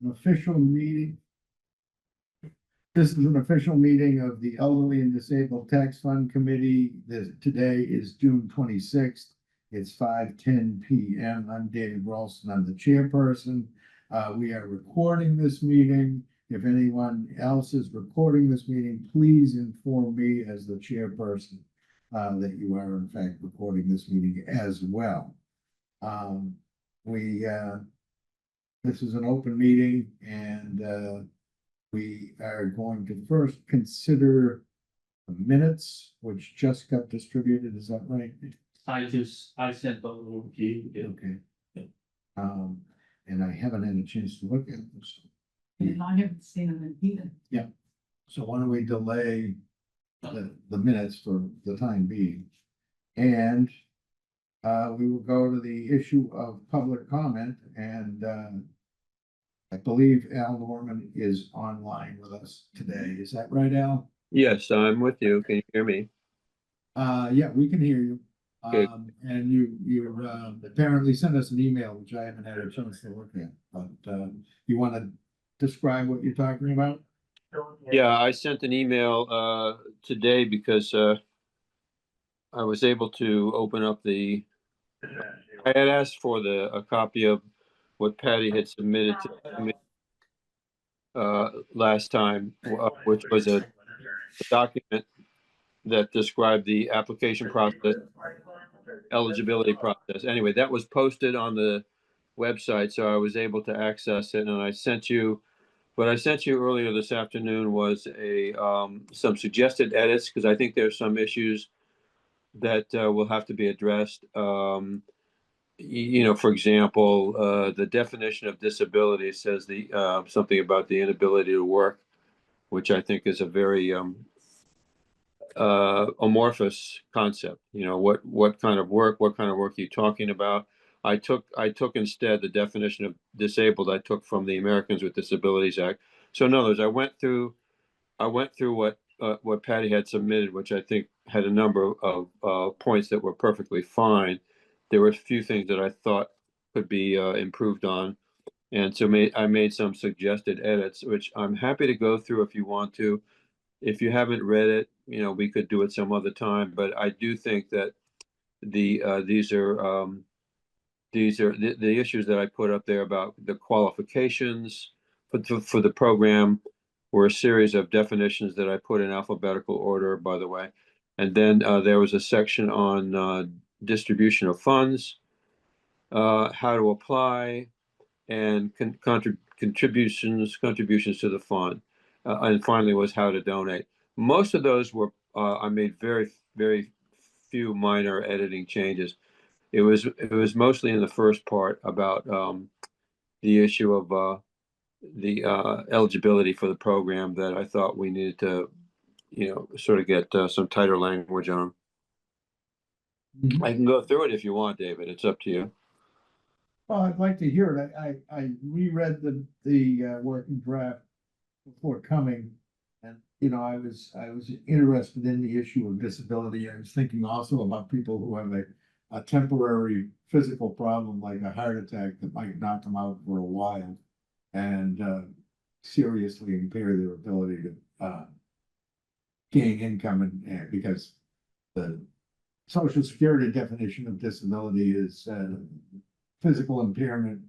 an official meeting. This is an official meeting of the Elderly and Disabled Tax Fund Committee. Today is June 26th. It's 5:10 p.m. I'm David Ralston. I'm the chairperson. We are recording this meeting. If anyone else is recording this meeting, please inform me as the chairperson that you are in fact recording this meeting as well. This is an open meeting, and we are going to first consider the minutes, which just got distributed. Is that right? I sent those to you. Okay. Yeah. And I haven't had a chance to look at this. And I haven't seen them in either. So why don't we delay the minutes for the time being? And we will go to the issue of public comment, and I believe Al Norman is online with us today. Is that right, Al? Yes, I'm with you. Can you hear me? Yeah, we can hear you. Good. And you apparently sent us an email, which I haven't had a chance to look at, but you want to describe what you're talking about? Yeah, I sent an email today because I was able to open up I had asked for a copy of what Patty had submitted to me last time, which was a document that described the application process, eligibility process. Anyway, that was posted on the website, so I was able to access it, and I sent you. What I sent you earlier this afternoon was some suggested edits, because I think there's some issues that will have to be addressed. For example, the definition of disability says something about the inability to work, which I think is a very amorphous concept. What kind of work are you talking about? I took instead the definition of disabled I took from the Americans with Disabilities Act. So in other words, I went through what Patty had submitted, which I think had a number of points that were perfectly fine. There were a few things that I thought could be improved on, and so I made some suggested edits, which I'm happy to go through if you want to. If you haven't read it, we could do it some other time. But I do think that these are the issues that I put up there about the qualifications for the program were a series of definitions that I put in alphabetical order, by the way. And then there was a section on distribution of funds, how to apply, and contributions to the fund. And finally was how to donate. Most of those were, I made very, very few minor editing changes. It was mostly in the first part about the issue of the eligibility for the program that I thought we needed to, sort of get some tighter language on. Mhm. I can go through it if you want, David. It's up to you. Well, I'd like to hear it. I reread the working draft before coming, and I was interested in the issue of disability. I was thinking also about people who have a temporary physical problem like a heart attack that might knock them out for a while and seriously impair their ability to gain income, and because the Social Security definition of disability is physical impairment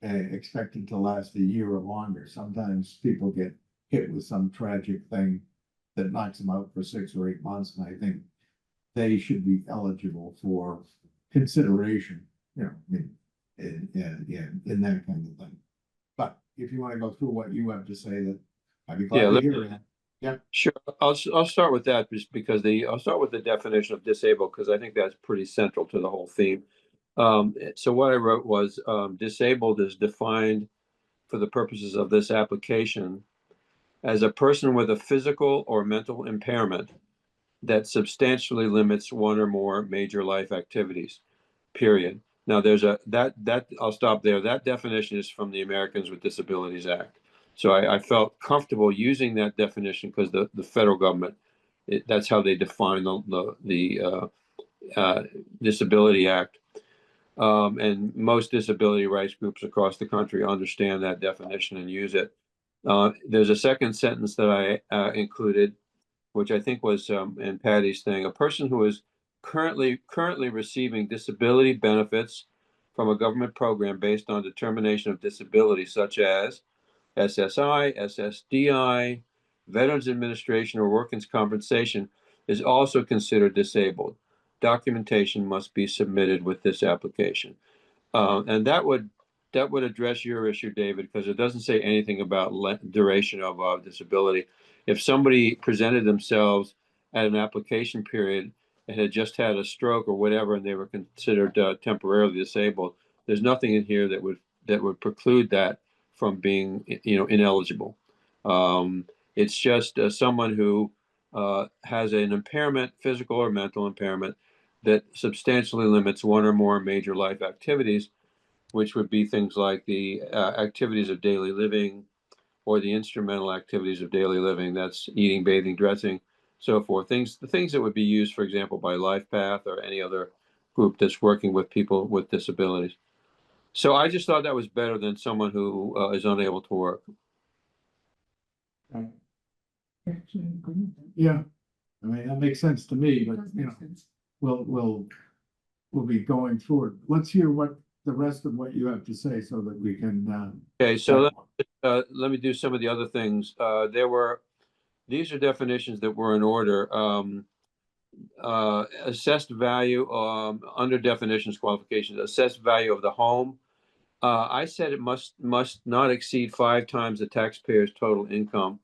expected to last a year or longer. Sometimes people get hit with some tragic thing that knocks them out for 6 or 8 months, and I think they should be eligible for consideration, in that kind of thing. But if you want to go through what you have to say, that I'd be glad to hear that. Yeah, sure. I'll start with that just because I'll start with the definition of disabled because I think that's pretty central to the whole theme. So what I wrote was disabled is defined for the purposes of this application as a person with a physical or mental impairment that substantially limits one or more major life activities, period. Now there's that I'll stop there. That definition is from the Americans with Disabilities Act. So I felt comfortable using that definition because the federal government, that's how they define the Disability Act. And most disability rights groups across the country understand that definition and use it. There's a second sentence that I included, which I think was in Patty's thing. A person who is currently receiving disability benefits from a government program based on determination of disability, such as SSI, SSDI, Veterans Administration, or Workers' Compensation, is also considered disabled. Documentation must be submitted with this application. And that would address your issue, David, because it doesn't say anything about duration of disability. If somebody presented themselves at an application period and had just had a stroke or whatever, and they were considered temporarily disabled, there's nothing in here that would preclude that from being, ineligible. It's just someone who has an impairment, physical or mental impairment, that substantially limits one or more major life activities, which would be things like the activities of daily living or the instrumental activities of daily living. That's eating, bathing, dressing, so forth. The things that would be used, for example, by LifePath or any other group that's working with people with disabilities. So I just thought that was better than someone who is unable to work. Actually, agree with that. Yeah, I mean, that makes sense to me, but, Does make sense. we'll be going through it. Let's hear what the rest of what you have to say so that we can, Okay, so let me do some of the other things. These are definitions that were in order. Assessed value, under definitions, qualifications, assessed value of the home. I said it must not exceed 5 times the taxpayer's total income.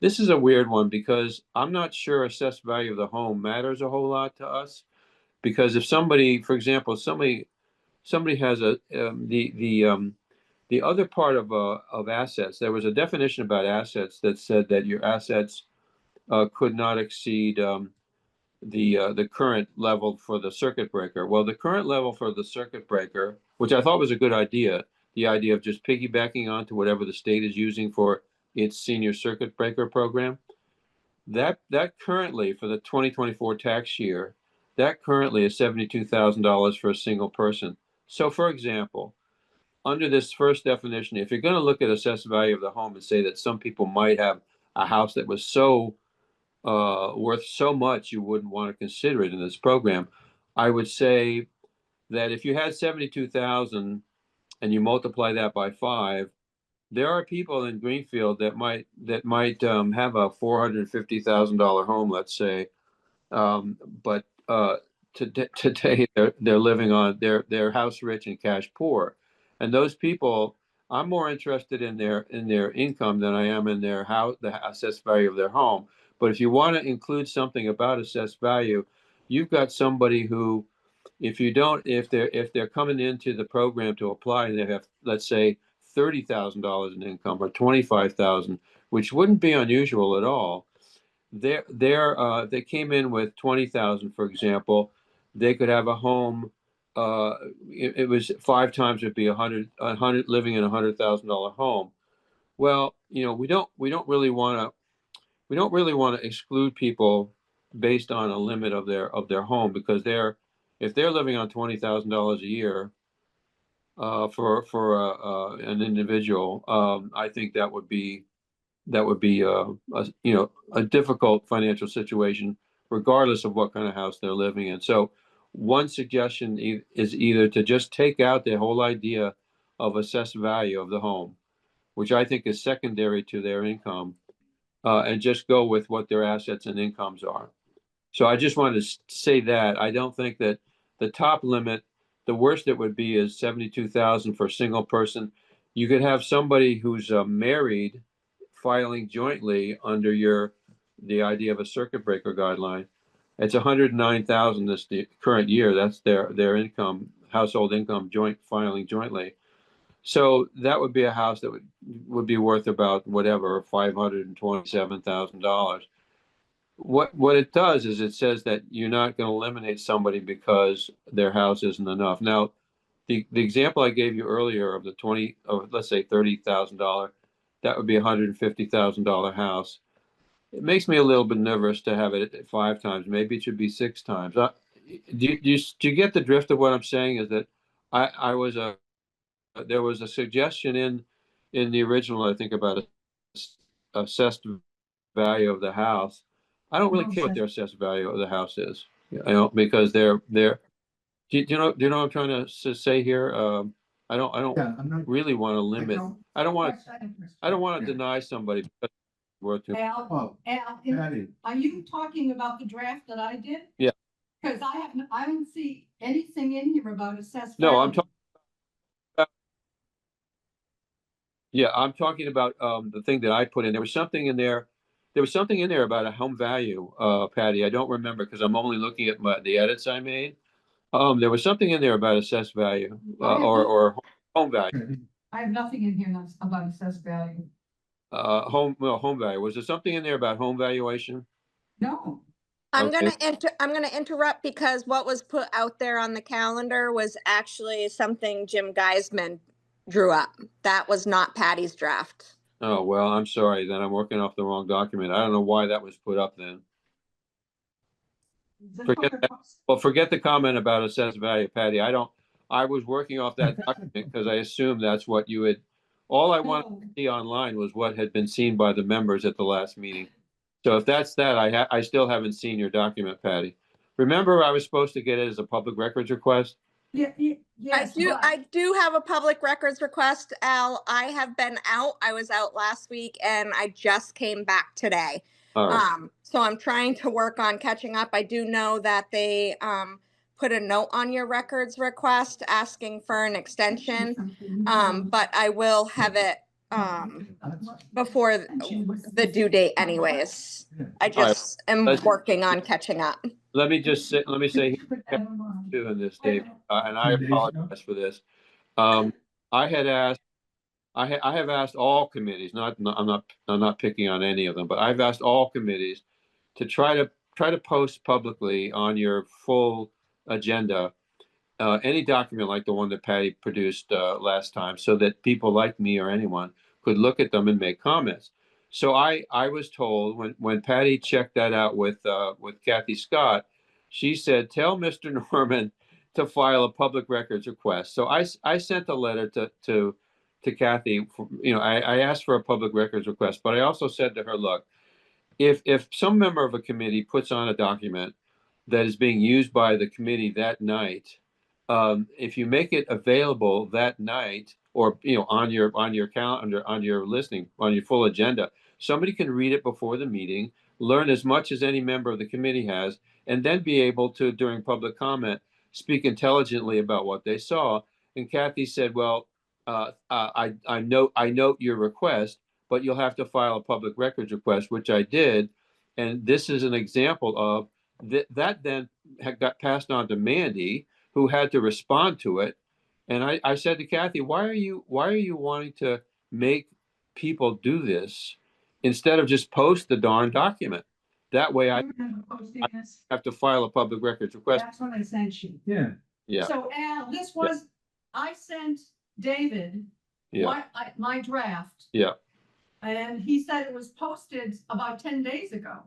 This is a weird one because I'm not sure assessed value of the home matters a whole lot to us. Because if somebody, for example, somebody has the other part of assets, there was a definition about assets that said that your assets could not exceed the current level for the circuit breaker. Well, the current level for the circuit breaker, which I thought was a good idea, the idea of just piggybacking onto whatever the state is using for its senior circuit breaker program, that currently for the 2024 tax year, that currently is $72,000 for a single person. So, for example, under this first definition, if you're going to look at assessed value of the home and say that some people might have a house that was so worth so much you wouldn't want to consider it in this program, I would say that if you had 72,000 and you multiply that by 5, there are people in Greenfield that might have a $450,000 home, let's say, but today they're living on their house rich and cash poor, and those people, I'm more interested in their income than I am in their house, the assessed value of their home. But if you want to include something about assessed value, you've got somebody who, if they're coming into the program to apply and they have, let's say, $30,000 in income or 25,000, which wouldn't be unusual at all. They came in with 20,000, for example. They could have a home. It was 5 times would be 100 living in $100,000 home. Well, we don't really want to exclude people based on a limit of their home, because if they're living on $20,000 a year for an individual, I think that would be a difficult financial situation, regardless of what kind of house they're living in. So one suggestion is either to just take out the whole idea of assessed value of the home, which I think is secondary to their income, and just go with what their assets and incomes are. So I just wanted to say that I don't think that the top limit, the worst it would be is 72,000 for a single person. You could have somebody who's married filing jointly under the idea of a circuit breaker guideline. It's 109,000 the current year. That's their income, household income, joint filing jointly. So that would be a house that would be worth about whatever, $527,000. What it does is it says that you're not going to eliminate somebody because their house isn't enough. Now, the example I gave you earlier of let's say $30,000, that would be $150,000 house. It makes me a little bit nervous to have it at 5 times. Maybe it should be 6 times. Do you get the drift of what I'm saying? Is that I was there was a suggestion in the original, I think, about assessed value of the house. I don't really care what their assessed value of the house is, because they're, do you know what I'm trying to say here? I don't Yeah, I'm not. really want to limit. I don't want to Yeah. deny somebody because they're worth too. Al, Oh, Patty, are you talking about the draft that I did? Yeah. Cause I don't see anything in here about assessed No, I'm value. talking. Yeah, I'm talking about the thing that I put in. There was something in there. There was something in there about a home value, Patty. I don't remember because I'm only looking at the edits I made. There was something in there about assessed value, or home value. I have nothing in here that's about assessed value. Home value. Was there something in there about home valuation? No. Okay. I'm gonna interrupt because what was put out there on the calendar was actually something Jim Geisman drew up. That was not Patty's draft. Oh, well, I'm sorry. Then I'm working off the wrong document. I don't know why that was put up then. Forget that. Well, forget the comment about assessed value, Patty. I was working off that document because I assumed that's what you had. All I wanted to see online was what had been seen by the members at the last meeting. So if that's that, I still haven't seen your document, Patty. Remember, I was supposed to get it as a public records request? Yeah, yes, but I do have a public records request, Al. I have been out. I was out last week and I just came back today. All right. So I'm trying to work on catching up. I do know that they put a note on your records request asking for an extension. But I will have it before the due date anyways. I just am working on catching up. Let me say too in this, Dave, and I apologize for this. I had asked, I have asked all committees, I'm not picking on any of them, but I've asked all committees to try to post publicly on your full agenda any document like the one that Patty produced last time, so that people like me or anyone could look at them and make comments. So I was told when Patty checked that out with Kathy Scott, she said, "Tell Mr. Norman to file a public records request." So I sent a letter to Kathy. I asked for a public records request, but I also said to her, "Look, if some member of a committee puts on a document that is being used by the committee that night, if you make it available that night, or on your calendar, on your listening, on your full agenda, somebody can read it before the meeting, learn as much as any member of the committee has, and then be able to, during public comment, speak intelligently about what they saw." And Kathy said, "Well, I note your request, but you'll have to file a public records request," which I did. And this is an example of that then got passed on to Mandy, who had to respond to it. And I said to Kathy, why are you wanting to make people do this instead of just post the darn document? That way I have to file a public records request. that's what I sent you. yeah, Yeah, So Al, this was, I sent David yeah, my draft. yeah. And he said it was posted about 10 days ago.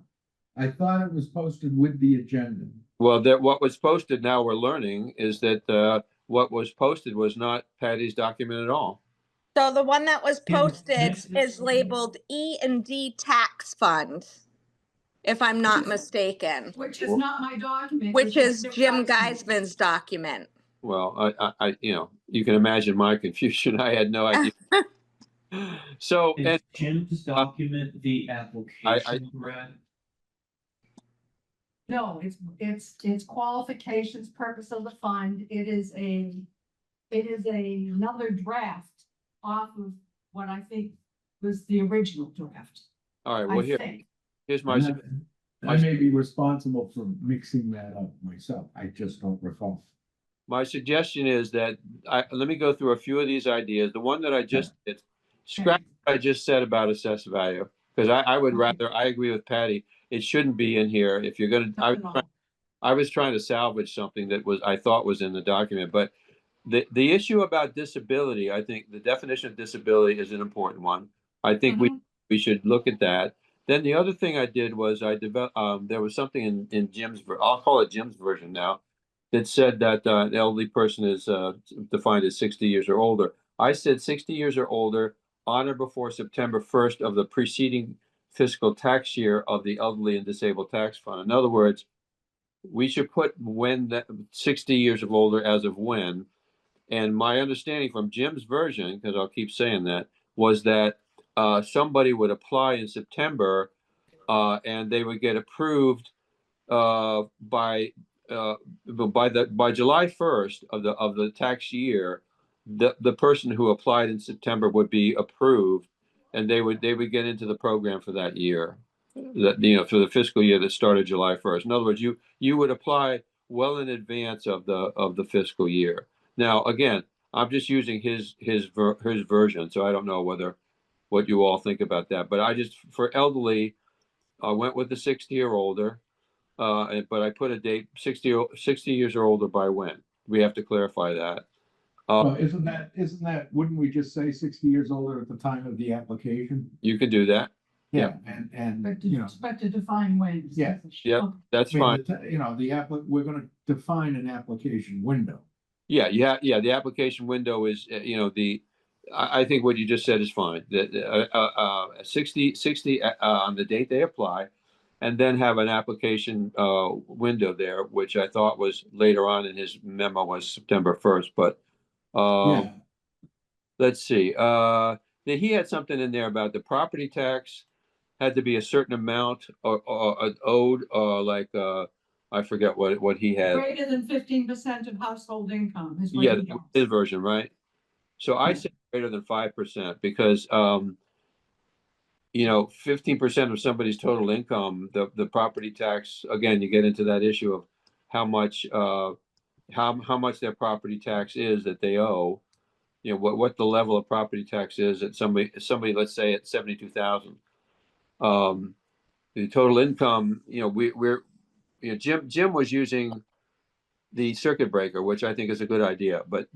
I thought it was posted with the agenda. Well, what was posted, now we're learning, is that what was posted was not Patty's document at all. So the one that was Yeah, posted this is labeled E&D Tax Fund, if I'm not mistaken, Which is not my document. which is Jim Geisman. Geisman's document. Well, you can imagine my confusion. I had no idea. So, and is Jim's document the application, Brad? No, it's qualifications, purpose of the fund. It is another draft off of what I think was the original draft. all right, I well, think. here's my, I may be responsible for mixing that up myself. I just don't recall. my suggestion is that let me go through a few of these ideas. The one that I just did, scratch what I just said about assessed value, because I would rather, I agree with Patty, it shouldn't be in here. If you're gonna, I was trying to salvage something that I thought was in the document, but the issue about disability, I think the definition of disability is an important one. I think we should look at that. Then the other thing I did was I developed, there was something in Jim's, I'll call it Jim's version now. that said that an elderly person is defined as 60 years or older. I said 60 years or older on or before September 1st of the preceding fiscal tax year of the elderly and disabled tax fund. In other words, we should put when that 60 years of older as of when. And my understanding from Jim's version, because I'll keep saying that, was that somebody would apply in September and they would get approved uh, by uh, by July 1st of the tax year. The person who applied in September would be approved, and they would get into the program for that year, that for the fiscal year that started July 1st. In other words, you would apply well in advance of the fiscal year. Now, again, I'm just using his version, so I don't know what you all think about that. But I just, for elderly, I went with the 60 or older, but I put a date 60 years or older by when. We have to clarify that. Well, isn't that, wouldn't we just say 60 years older at the time of the application? You can do that. Yeah, But and, to define when. Yeah. Yeah, that's I fine. mean, we're gonna define an application window. Yeah, the application window is, I think what you just said is fine. That 60 on the date they apply, and then have an application window there, which I thought was later on in his memo was September 1st. But Yeah, let's see. He had something in there about the property tax had to be a certain amount or owed, or like I forget what he had. Greater than 15% of household income is what Yeah, he that was wants. his version, right? So I Yeah. say greater than 5% because 15% of somebody's total income, the property tax, again, you get into that issue of how much how much their property tax is that they owe. What the level of property tax is at somebody, let's say at 72,000. The total income, we're Jim was using the circuit breaker, which I think is a good idea. But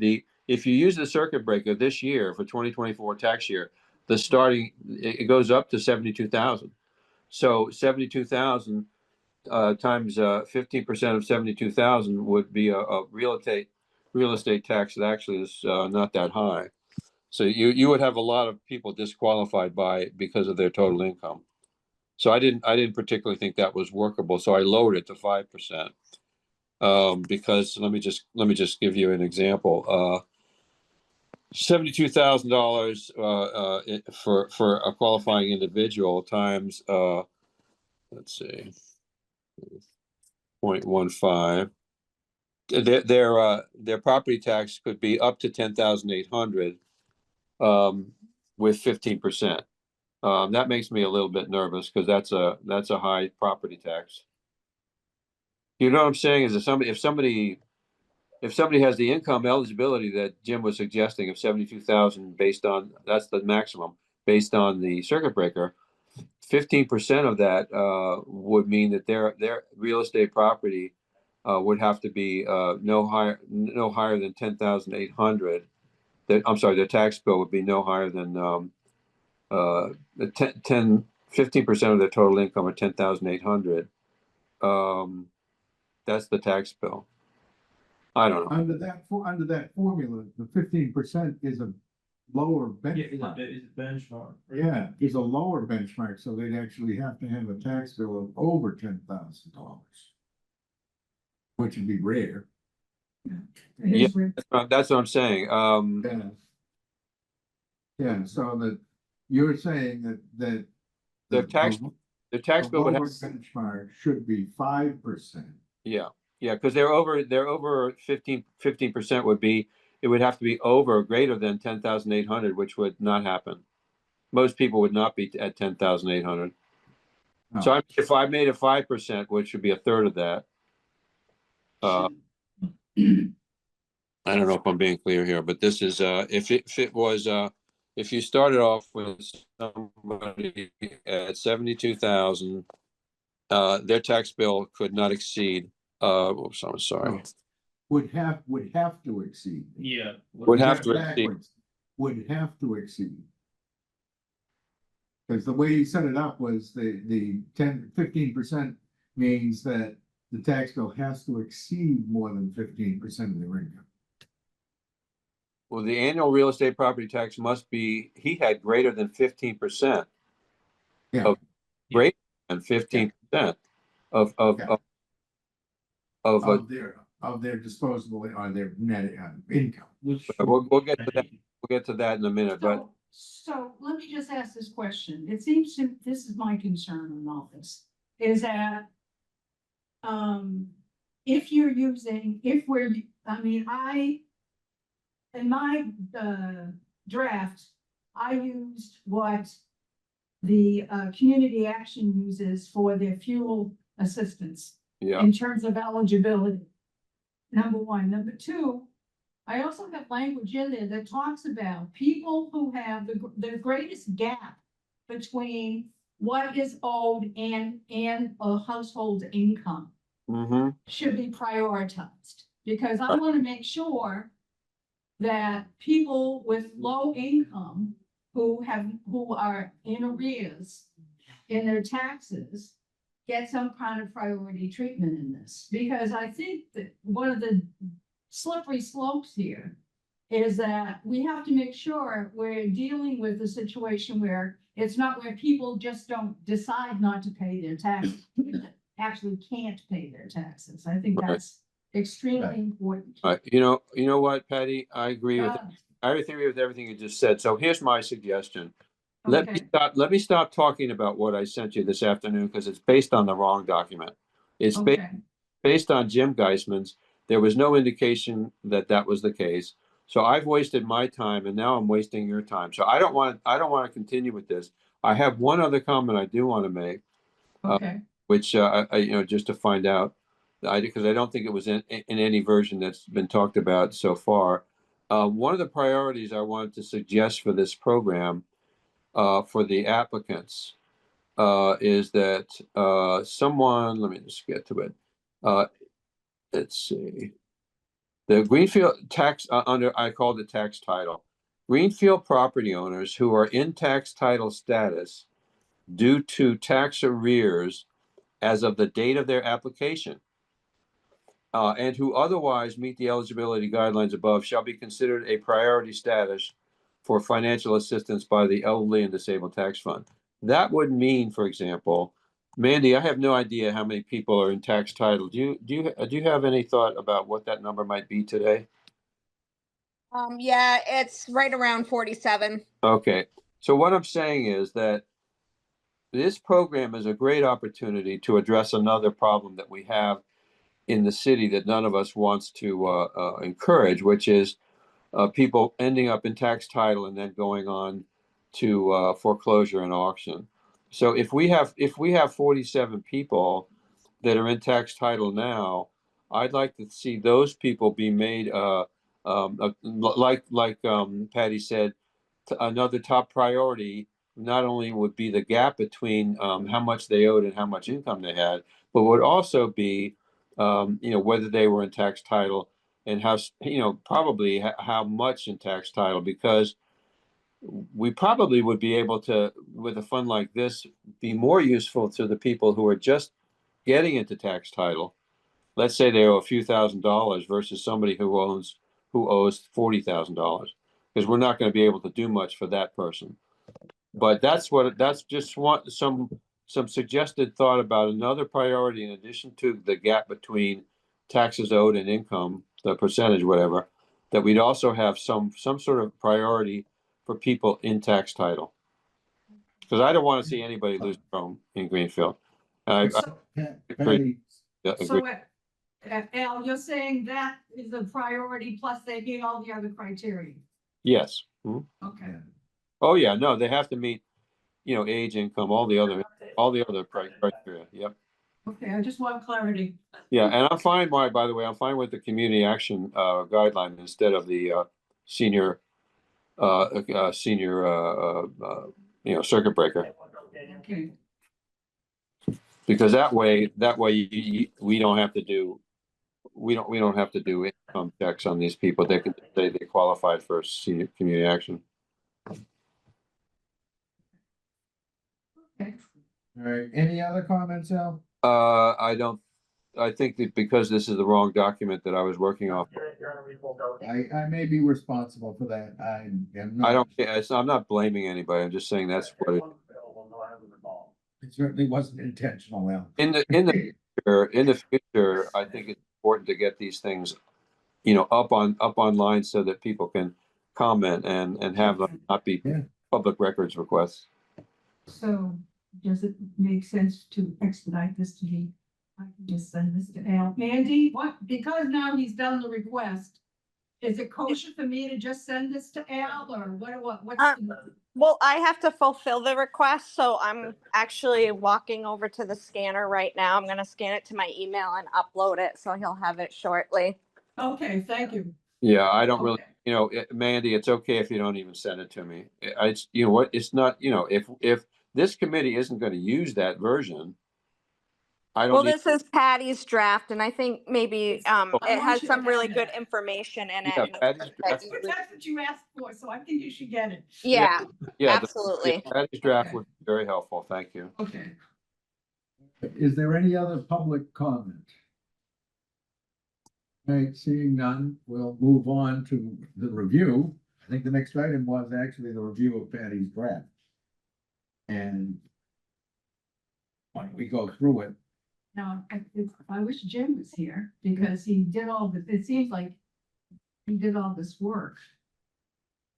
if you use the circuit breaker this year for 2024 tax year, the starting it goes up to 72,000. So 72,000 times 15% of 72,000 would be a real estate tax that actually is not that high. So you would have a lot of people disqualified because of their total income. So I didn't particularly think that was workable. So I lowered it to 5%. Because let me just give you an example. $72,000 for a qualifying individual times let's see, 0.15. Their property tax could be up to 10,800 with 15%. That makes me a little bit nervous because that's a high property tax. You know what I'm saying? Is if somebody has the income eligibility that Jim was suggesting of 72,000 based on, that's the maximum based on the circuit breaker, 15% of that would mean that their real estate property would have to be no higher than 10,800. I'm sorry, their tax bill would be no higher than 15% of their total income at 10,800. That's the tax bill. I don't know. under that formula, the 15% is a lower Yeah, it's benchmark. a benchmark. Yeah, is a lower benchmark, so they'd actually have to have a tax bill of over $10,000, which would be rare. It is weird. That's what I'm saying. Yeah. Yeah, so that you're saying that Their tax the bill would lower have, benchmark should be 5%. yeah, because they're over 15% would be, it would have to be over greater than 10,800, which would not happen. Most people would not be at 10,800. No. So if I made it 5%, which would be a third of that, I don't know if I'm being clear here, but this is if it was if you started off with somebody at 72,000, their tax bill could not exceed. Oops, I'm sorry. Would have to exceed. Yeah. Would have to exceed. Backwards. Would have to exceed. Because the way he set it up was the 15% means that the tax bill has to exceed more than 15% of their income. Well, the annual real estate property tax must be, he had greater than 15%. Yeah. Of greater than 15% of, Yeah. Of their disposable, on their net income. Which. we'll get to that. We'll get to that in a minute, but So let me just ask this question. It seems to, this is my concern on all this, is that if you're using, if we're, I mean, in my draft, I used what the community action uses for their fuel assistance yeah, in terms of eligibility. Number one. Number two, I also have language in there that talks about people who have the greatest gap between what is owed and a household income mm-hmm, should be prioritized. Because I want to make sure that people with low income who are in arrears in their taxes get some kind of priority treatment in this. Because I think that one of the slippery slopes here is that we have to make sure we're dealing with a situation where it's not where people just don't decide not to pay their taxes, actually can't pay their taxes. I think Right. that's extremely important. you know what, Patty, I agree with, I agree with everything you just said. So here's my suggestion. Let me stop talking about what I sent you this afternoon, because it's based on the wrong document. It's based on Jim Geisman's. There was no indication that that was the case. So I've wasted my time, and now I'm wasting your time. So I don't want to continue with this. I have one other comment I do want to make, which I just to find out, because I don't think it was in any version that's been talked about so far. One of the priorities I wanted to suggest for this program, for the applicants, is that someone, let me just get to it. Let's see. The Greenfield tax, I called it tax title. Greenfield property owners who are in tax title status due to tax arrears as of the date of their application, and who otherwise meet the eligibility guidelines above shall be considered a priority status for financial assistance by the Elderly and Disabled Tax Fund. That would mean, for example, Mandy, I have no idea how many people are in tax title. Do you have any thought about what that number might be today? Yeah, it's right around 47. Okay. So what I'm saying is that this program is a great opportunity to address another problem that we have in the city that none of us wants to encourage, which is people ending up in tax title and then going on to foreclosure and auction. So if we have 47 people that are in tax title now, I'd like to see those people be made like Patty said, another top priority. Not only would be the gap between how much they owed and how much income they had, but would also be whether they were in tax title and how probably how much in tax title, because we probably would be able to, with a fund like this, be more useful to the people who are just getting into tax title. Let's say they owe a few $1,000s versus somebody who owes $40,000, because we're not going to be able to do much for that person. But that's just some suggested thought about another priority in addition to the gap between taxes owed and income, the percentage, whatever, that we'd also have some sort of priority for people in tax title. Because I don't want to see anybody lose their home in Greenfield. Patty, So Al, you're saying that is a priority, plus they meet all the other criteria? Yes. Mhm. Okay. Oh yeah, no, they have to meet, age, income, all the other criteria. Yep. Okay, I just want clarity. Yeah, and I'm fine. By the way, I'm fine with the community action guideline instead of the senior circuit breaker, Okay. because that way we don't have to do income checks on these people. They can say they qualified for senior community action. Okay. all right, any other comments, Al? I don't I think that because this is the wrong document that I was working off, I may be responsible for that. I am I not. don't, I'm not blaming anybody. I'm just saying that's what it, It certainly wasn't intentional, Al. in the future, I think it's important to get these things, up online so that people can comment and have them not be Yeah. public records requests. So does it make sense to expedite this to me? I can just send this to Al. Mandy, what, because now he's done the request, is it kosher for me to just send this to Al or what's? Well, I have to fulfill the request, so I'm actually walking over to the scanner right now. I'm gonna scan it to my email and upload it, so he'll have it shortly. Okay, thank you. Yeah, I don't really, Okay. Mandy, it's okay if you don't even send it to me. It's, it's not, if this committee isn't going to use that version, I Well, don't need, this is Patty's draft, and I think maybe I it want has you to some really have good that. information in it. yeah, and Patty's that draft, you would- That's what you asked for, so I think you should get it. Yeah, yeah, absolutely. Patty's draft Okay. would be very helpful. Thank you. Okay. Is there any other public comment? Right, seeing none, we'll move on to the review. I think the next item was actually the review of Patty's draft. And why don't we go through it? Now, I wish Jim was here because he did all the, it seems like he did all this work.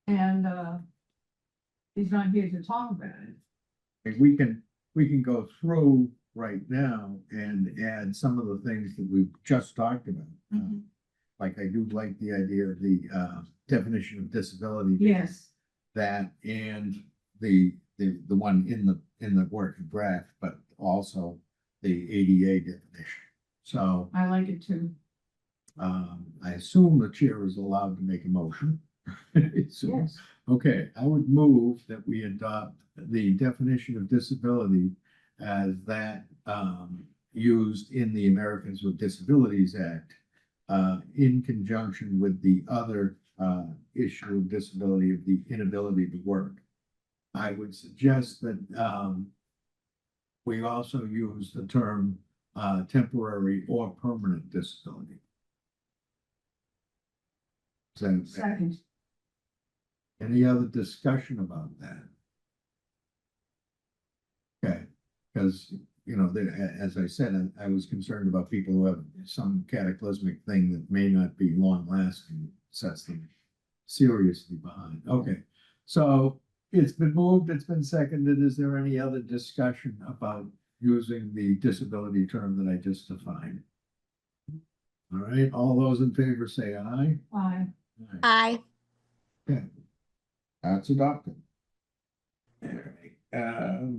And, he's not here to talk about it. And we can go through right now and add some of the things that we've just talked about. Like I do like the idea of the definition of disability. Yes, That and the one in the working draft, but also the ADA definition. So I like it too. I assume the chair is allowed to make a motion. So, Yes. okay, I would move that we adopt the definition of disability as that used in the Americans with Disabilities Act in conjunction with the other issue of disability of the inability to work. I would suggest that we also use the term temporary or permanent disability. So, Second. any other discussion about that? Okay, because, as I said, I was concerned about people who have some cataclysmic thing that may not be long lasting, sets them seriously behind. Okay, so it's been moved, it's been seconded. Is there any other discussion about using the disability term that I just defined? All right, all those in favor say aye. Aye. Aye. Okay, that's adopted. All right,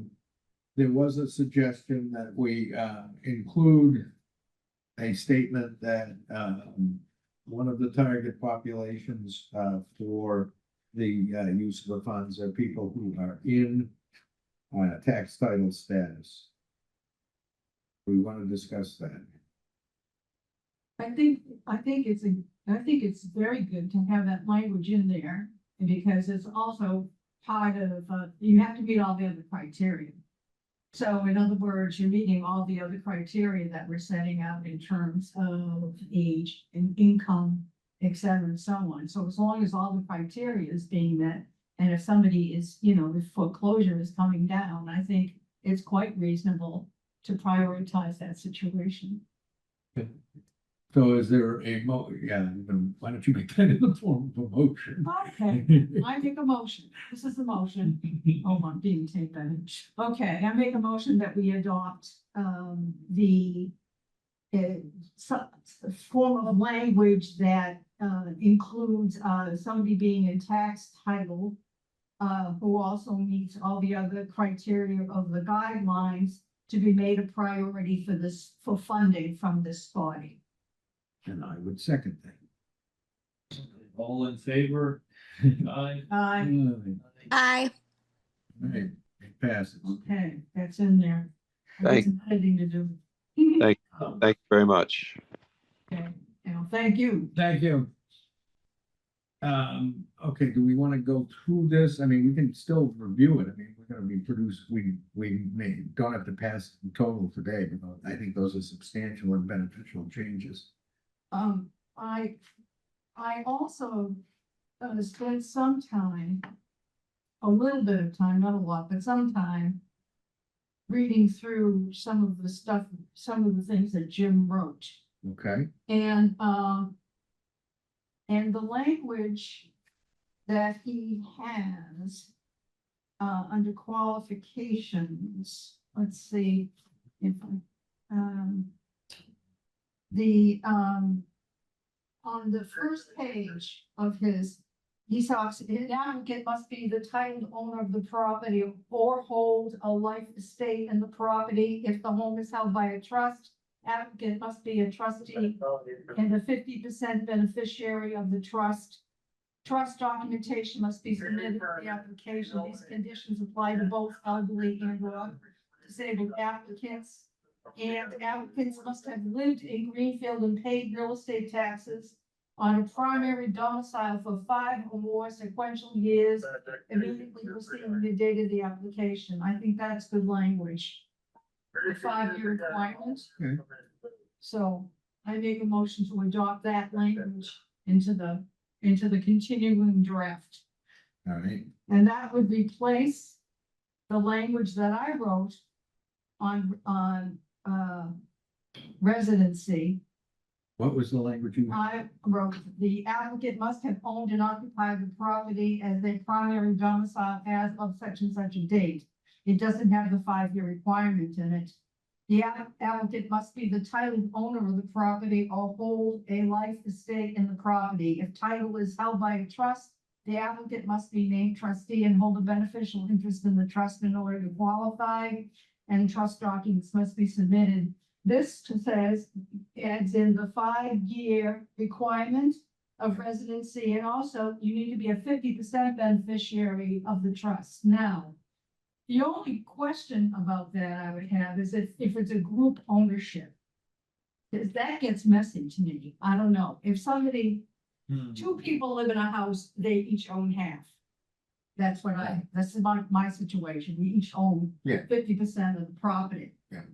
there was a suggestion that we include a statement that one of the target populations for the use of the funds are people who are in tax title status. We want to discuss that. I think it's very good to have that language in there because it's also part of, you have to meet all the other criteria. So in other words, you're meeting all the other criteria that we're setting out in terms of age and income, et cetera, and so on. So as long as all the criteria is being met, and if somebody is, the foreclosure is coming down, I think it's quite reasonable to prioritize that situation. So is there a why don't you make that in the form of a motion? Okay, I make a motion. This is a motion. Oh, I'm being taped. Okay, I make a motion that we adopt the form of language that includes somebody being in tax title who also meets all the other criteria of the guidelines to be made a priority for funding from this body. And I would second that. All in favor? Aye. Aye. Aye. Right, it passes. Okay, that's in there. Thank- There's some editing to do. Thank you very much. Okay, thank you. Thank you. Okay, do we want to go through this? I mean, we can still review it. I mean, we're gonna be produced, we don't have to pass the total today, but I think those are substantial and beneficial changes. I also spent some time, a little bit of time, not a lot, but some time reading through some of the stuff, some of the things that Jim wrote. Okay, And the language that he has under qualifications, let's see if I, on the first page of his, he talks, an applicant must be the titled owner of the property or hold a life estate in the property. If the home is held by a trust, applicant must be a trustee and a 50% beneficiary of the trust. Trust documentation must be submitted for the application. These conditions apply to both elderly and or disabled applicants. And applicants must have lived in Greenfield and paid real estate taxes on a primary domicile for 5 or more sequential years immediately preceding the date of the application. I think that's good language. The 5-year requirement. Okay. So I make a motion to adopt that language into the continuing draft. all right. And that would replace the language that I wrote on residency. What was the language you? I wrote, the applicant must have owned and occupied the property as their primary domicile as of such and such a date. It doesn't have the 5-year requirement in it. The applicant must be the titled owner of the property or hold a life estate in the property. If title is held by a trust, the applicant must be named trustee and hold a beneficial interest in the trust in order to qualify, and trust documents must be submitted. This says, adds in the 5-year requirement of residency, and also you need to be a 50% beneficiary of the trust. Now, the only question about that I would have is if it's a group ownership. Because that gets messy to me. I don't know. If somebody, 2 people live in a house, they each own half. That's my situation. We each own Yeah. 50% of the property. Yeah.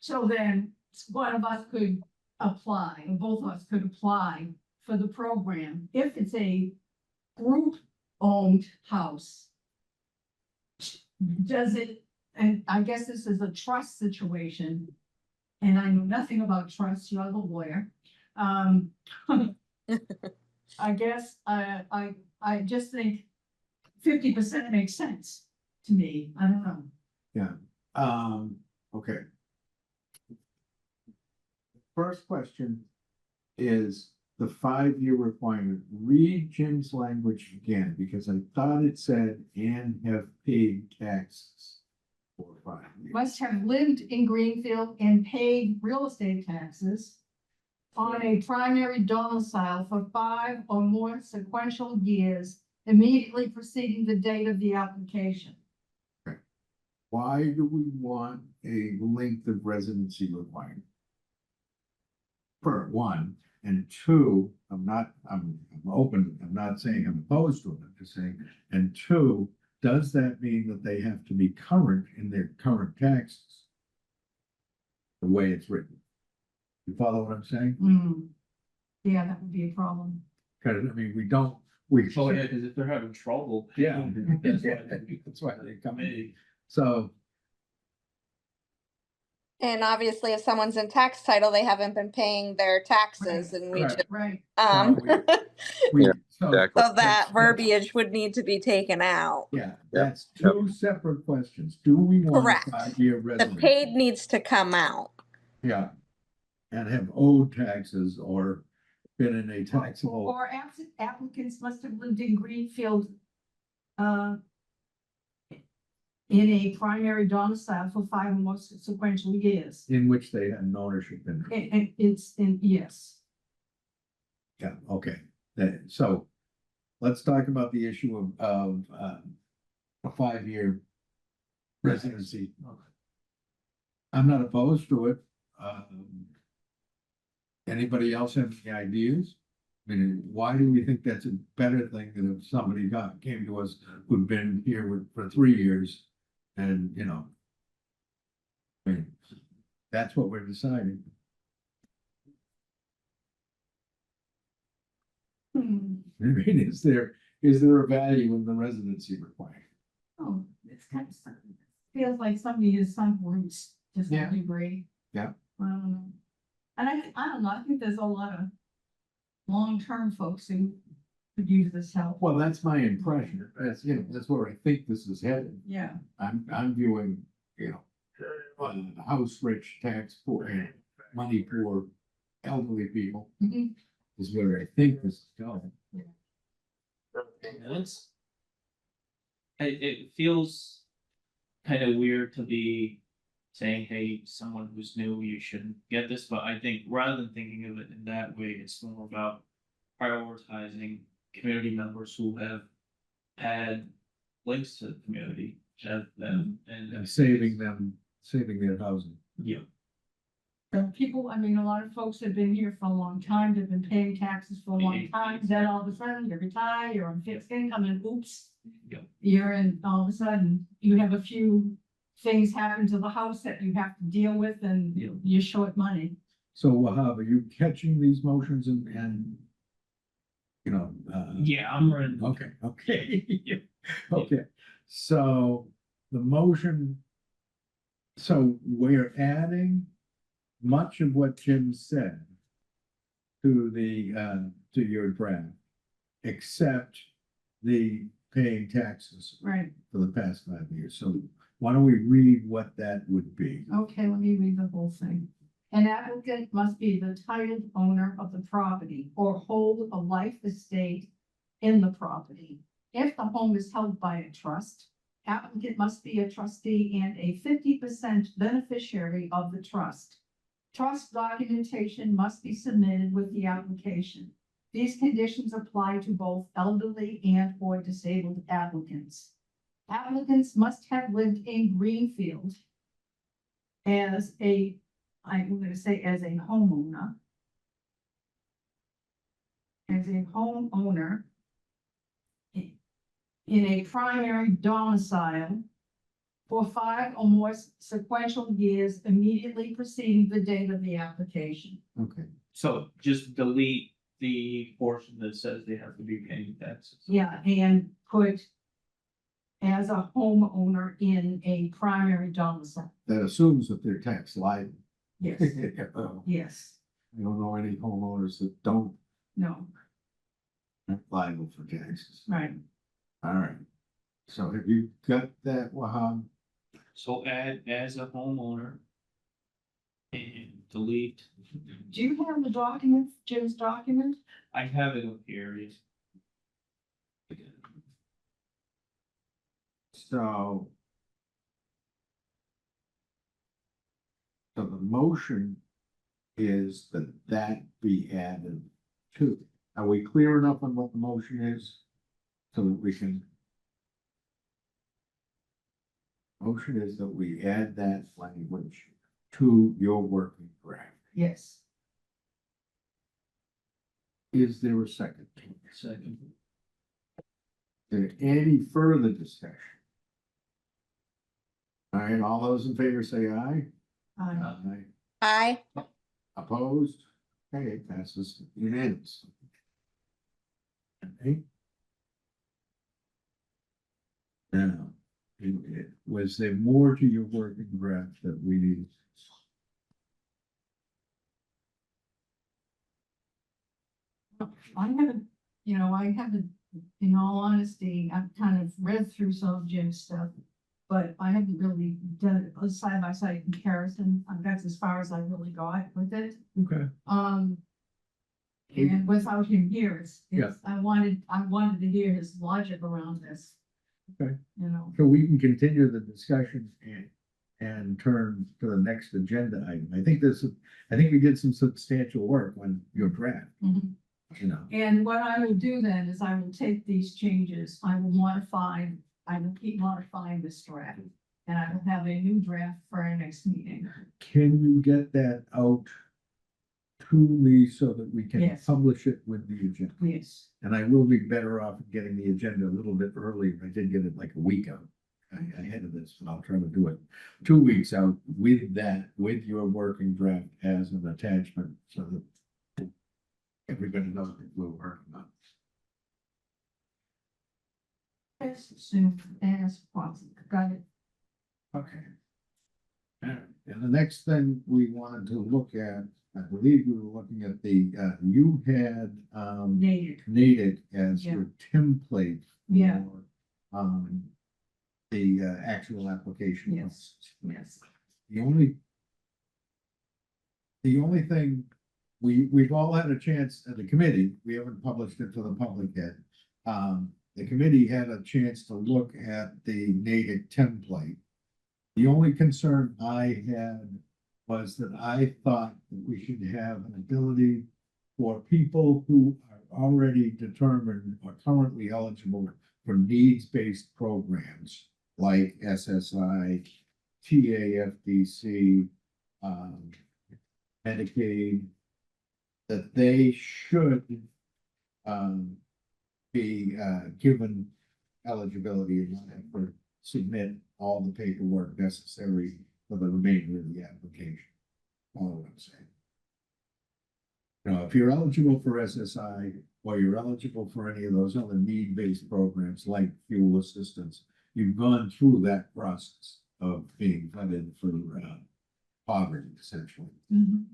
So then one of us could apply, or both of us could apply for the program. If it's a group owned house, does it, and I guess this is a trust situation, and I know nothing about trust, you're the lawyer. I guess I just think 50% makes sense to me. I don't know. Okay. First question is the 5-year requirement. Read Jim's language again, because I thought it said and have paid taxes for 5 years. Must have lived in Greenfield and paid real estate taxes on a primary domicile for 5 or more sequential years immediately preceding the date of the application. Why do we want a length of residency requirement? For 1, and 2, I'm open, I'm not saying I'm opposed to it, I'm just saying, and 2, does that mean that they have to be current in their current taxes? The way it's written. You follow what I'm saying? Yeah, that would be a problem. Because, I mean, we. Oh, yeah, because if they're having trouble. Yeah. That's why That's why they come in. me. So, And obviously, if someone's in tax title, they haven't been paying their taxes, and we right. just, Right. we, Yeah, so, exactly. so that verbiage would need to be taken out. yeah, that's 2 separate questions. Do we want a Correct. 5-year The residency? paid needs to come out. Yeah. And have owed taxes or been in a taxable, Or applicants must have lived in Greenfield in a primary domicile for 5 or more sequential years. in which they had an ownership in. And it's in, yes. Yeah, okay. So let's talk about the issue of a 5-year residency. I'm not opposed to it. Anybody else have any ideas? I mean, why do we think that's a better thing than if somebody came to us who'd been here for 3 years and, you know? I mean, that's what we're deciding. Hmm. I mean, is there a value in the residency requirement? Oh, it's kind of, feels like somebody is some roots to Yeah. some degree. Yeah. I don't know. And I don't know, I think there's a lot of long-term folks who could use this help. Well, that's my impression. That's, you know, that's where I think this is headed. Yeah, I'm viewing, you know, house rich tax poor, money poor elderly people Mhm. is where I think this is going. That's. It feels kind of weird to be saying, hey, someone who's new, you shouldn't get this, but I think rather than thinking of it in that way, it's more about prioritizing community members who have had links to the community, have them, And and saving their housing. Yeah, and people, I mean, a lot of folks have been here for a long time, they've been paying taxes for a long time, then all of a sudden you retire, you're on fixed income and oops. Yeah. You're in, all of a sudden, you have a few things happen to the house that you have to deal with and Yeah. you're short money. So Wahab, are you catching these motions and you know, yeah, I'm running. okay. Okay, so the motion. So we're adding much of what Jim said. To to your draft. Except the paying taxes Right, for the past 5 years, so why don't we read what that would be? okay, let me read the whole thing. An applicant must be the titled owner of the property or hold a life estate in the property. If the home is held by a trust, applicant must be a trustee and a 50% beneficiary of the trust. Trust documentation must be submitted with the application. These conditions apply to both elderly and or disabled applicants. Applicants must have lived in Greenfield as I'm gonna say as a homeowner. As a homeowner in a primary domicile for 5 or more sequential years immediately preceding the date of the application. Okay, So just delete the portion that says they have to be paying taxes. Yeah, and put as a homeowner in a primary domicile. that assumes that they're tax liable. Yes, I yes, don't know any homeowners that don't no, aren't liable for taxes. right. All right, so have you got that, Wahab? So add as a homeowner. And delete. Do you have the document, Jim's document? I have it up here, yes. So. So the motion is that that be added to. Are we clear enough on what the motion is? So that we can. Motion is that we add that language to your working draft. Yes. Is there a second? Second. Is there any further discussion? All right, all those in favor say aye. Aye. Aye. Opposed? Okay, it passes unanimously. Okay. Now, was there more to your working draft that we need? I haven't, in all honesty, I've kind of read through some of Jim's stuff. But I haven't really done a side-by-side comparison. That's as far as I really got with it. Okay. And without him here, Yeah. I wanted to hear his logic around this. Okay. You know, So we can continue the discussion and turn to the next agenda item. I think we did some substantial work on your draft, Mhm. you know. And what I will do then is I will take these changes, I will keep modifying this draft. And I will have a new draft for our next meeting. Can you get that out truly so that we can Yes. publish it with the agenda. Yes. And I will be better off getting the agenda a little bit early. I did get it like a week out. Ahead of this, but I'll try to do it 2 weeks out with that, with your working draft as an attachment, so that everybody knows that we're working on it. As soon as possible. Got it. Okay. All right, and the next thing we wanted to look at, I believe we were looking at the, you had, Native. Natick as Yeah. your template. Yeah. For, the, actual application. Yes. Yes. The only thing, we've all had a chance at the committee, we haven't published it to the public yet. The committee had a chance to look at the Natick template. The only concern I had was that I thought that we should have an ability for people who are already determined or currently eligible for needs-based programs like SSI, TAFDC, Medicaid, that they should be given eligibility and not have to submit all the paperwork necessary for the remainder of the application. All I'm saying. You know, if you're eligible for SSI or you're eligible for any of those other need-based programs like fuel assistance, you've gone through that process of being funded for poverty, essentially. Mhm.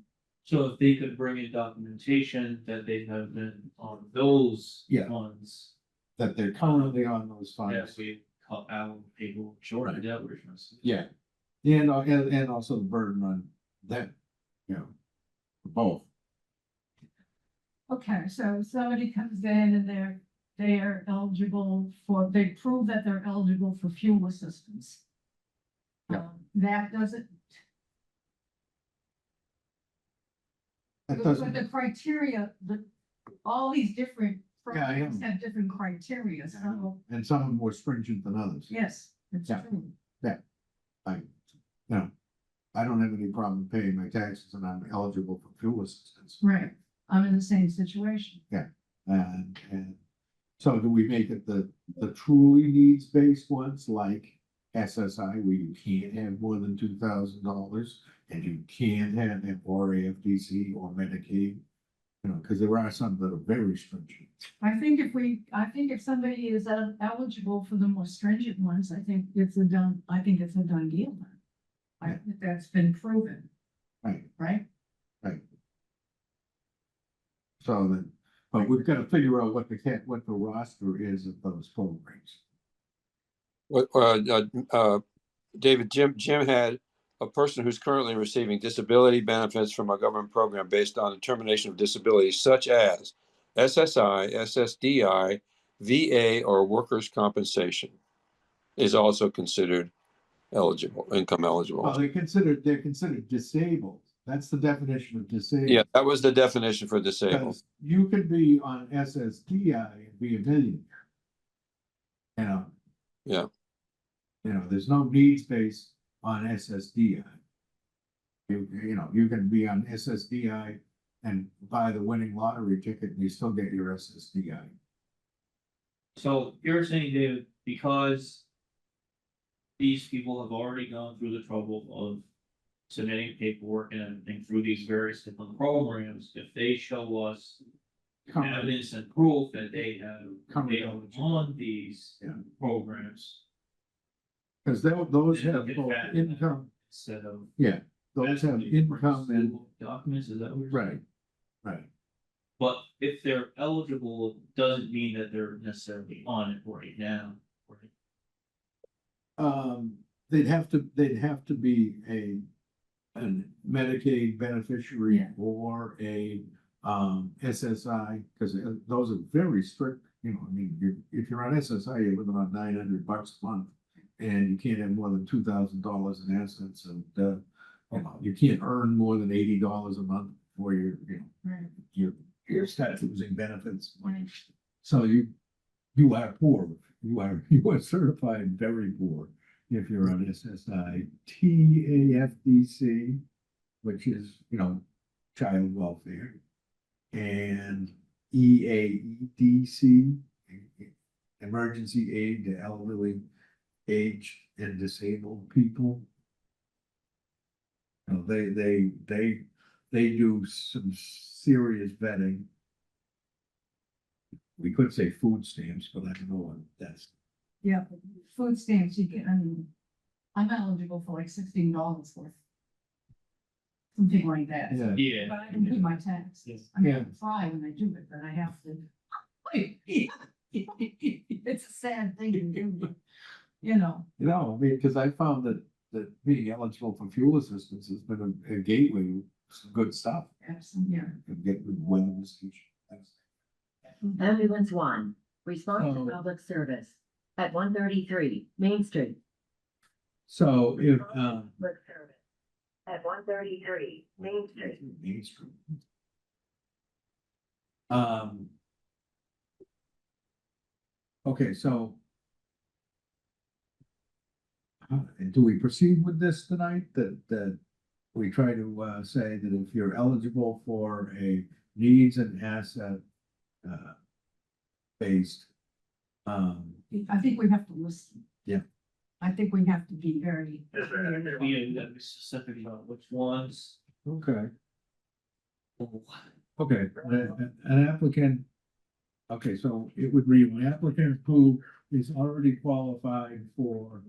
So if they could bring in documentation that they have been on those Yeah. funds, That they're currently on those that funds. we cut out people short of that, we're trying to say. Yeah. And also the burden on them, you know, for both. Okay, so somebody comes in and they're eligible for, they prove that they're eligible for fuel assistance. Yeah. That doesn't, That but doesn't, the criteria, all these different Yeah, I programs know. have different criteria, so, and some of them more stringent than others. yes, it's Yeah. true. I don't have any problem paying my taxes and I'm eligible for fuel assistance. Right, I'm in the same situation. And so do we make it the truly needs-based ones like SSI where you can't have more than $2,000 and you can't have or AFDC or Medicaid? You know, because there are some that are very stringent. I think if somebody is eligible for the more stringent ones, I think it's a done deal. I think that's been proven, Right, right? right. So then, but we've got to figure out what the roster is of those programs. David, Jim had a person who's currently receiving disability benefits from a government program based on determination of disability such as SSI, SSDI, VA, or workers' compensation is also considered income Well, eligible. they're considered disabled. That's the definition of disabled. Yeah, that was the definition for disabled. Because you could be on SSDI and be a millionaire. You know? Yeah. You know, there's no needs base on SSDI. You know, you can be on SSDI and buy the winning lottery ticket and you still get your SSDI. So you're saying, David, because these people have already gone through the trouble of submitting paperwork and everything through these various different programs, if they show us evidence and proof that they are on these Yeah. programs. Because those then have we get both that income, Instead of. yeah, those have income and, Documents, is that what you're saying? right. But if they're eligible, doesn't mean that they're necessarily on it right now, right? They'd have to be a Medicaid beneficiary Yeah. or a SSI, because those are very strict, you know, I mean, if you're on SSI, you're living on $900 a month. And you can't have more than $2,000 in assets and, you know, you can't earn more than $80 a month for Right. your start losing benefits. Right. So you are poor, you are certified very poor if you're on SSI, TAFDC, which is, you know, child welfare, and EAEDC, emergency aid to elderly, aged and disabled people. You know, they do some serious vetting. We could say food stamps, but I don't know what that's. Yeah, but food stamps, you get, I mean, I'm eligible for like $16 worth. Something like that. Yeah. Yeah. But I can pay my taxes. I mean, I try when I do it, but I have to. It's a sad thing to do, you know. You know, I mean, because I found that being eligible for fuel assistance has been a gateway to some good stuff. Absolutely, yeah. And get good weather station. Ambulance one, response Oh. to public service at 133 Main Street. So if, Public service at 133 Main Street. Main Street. Okay, so. Do we proceed with this tonight, that we try to say that if you're eligible for a needs and asset based. I think we have to listen. Yeah. I think we have to be very. We gotta be specific about which ones. Okay. Okay, an applicant. Okay, so it would read an applicant who is already qualified for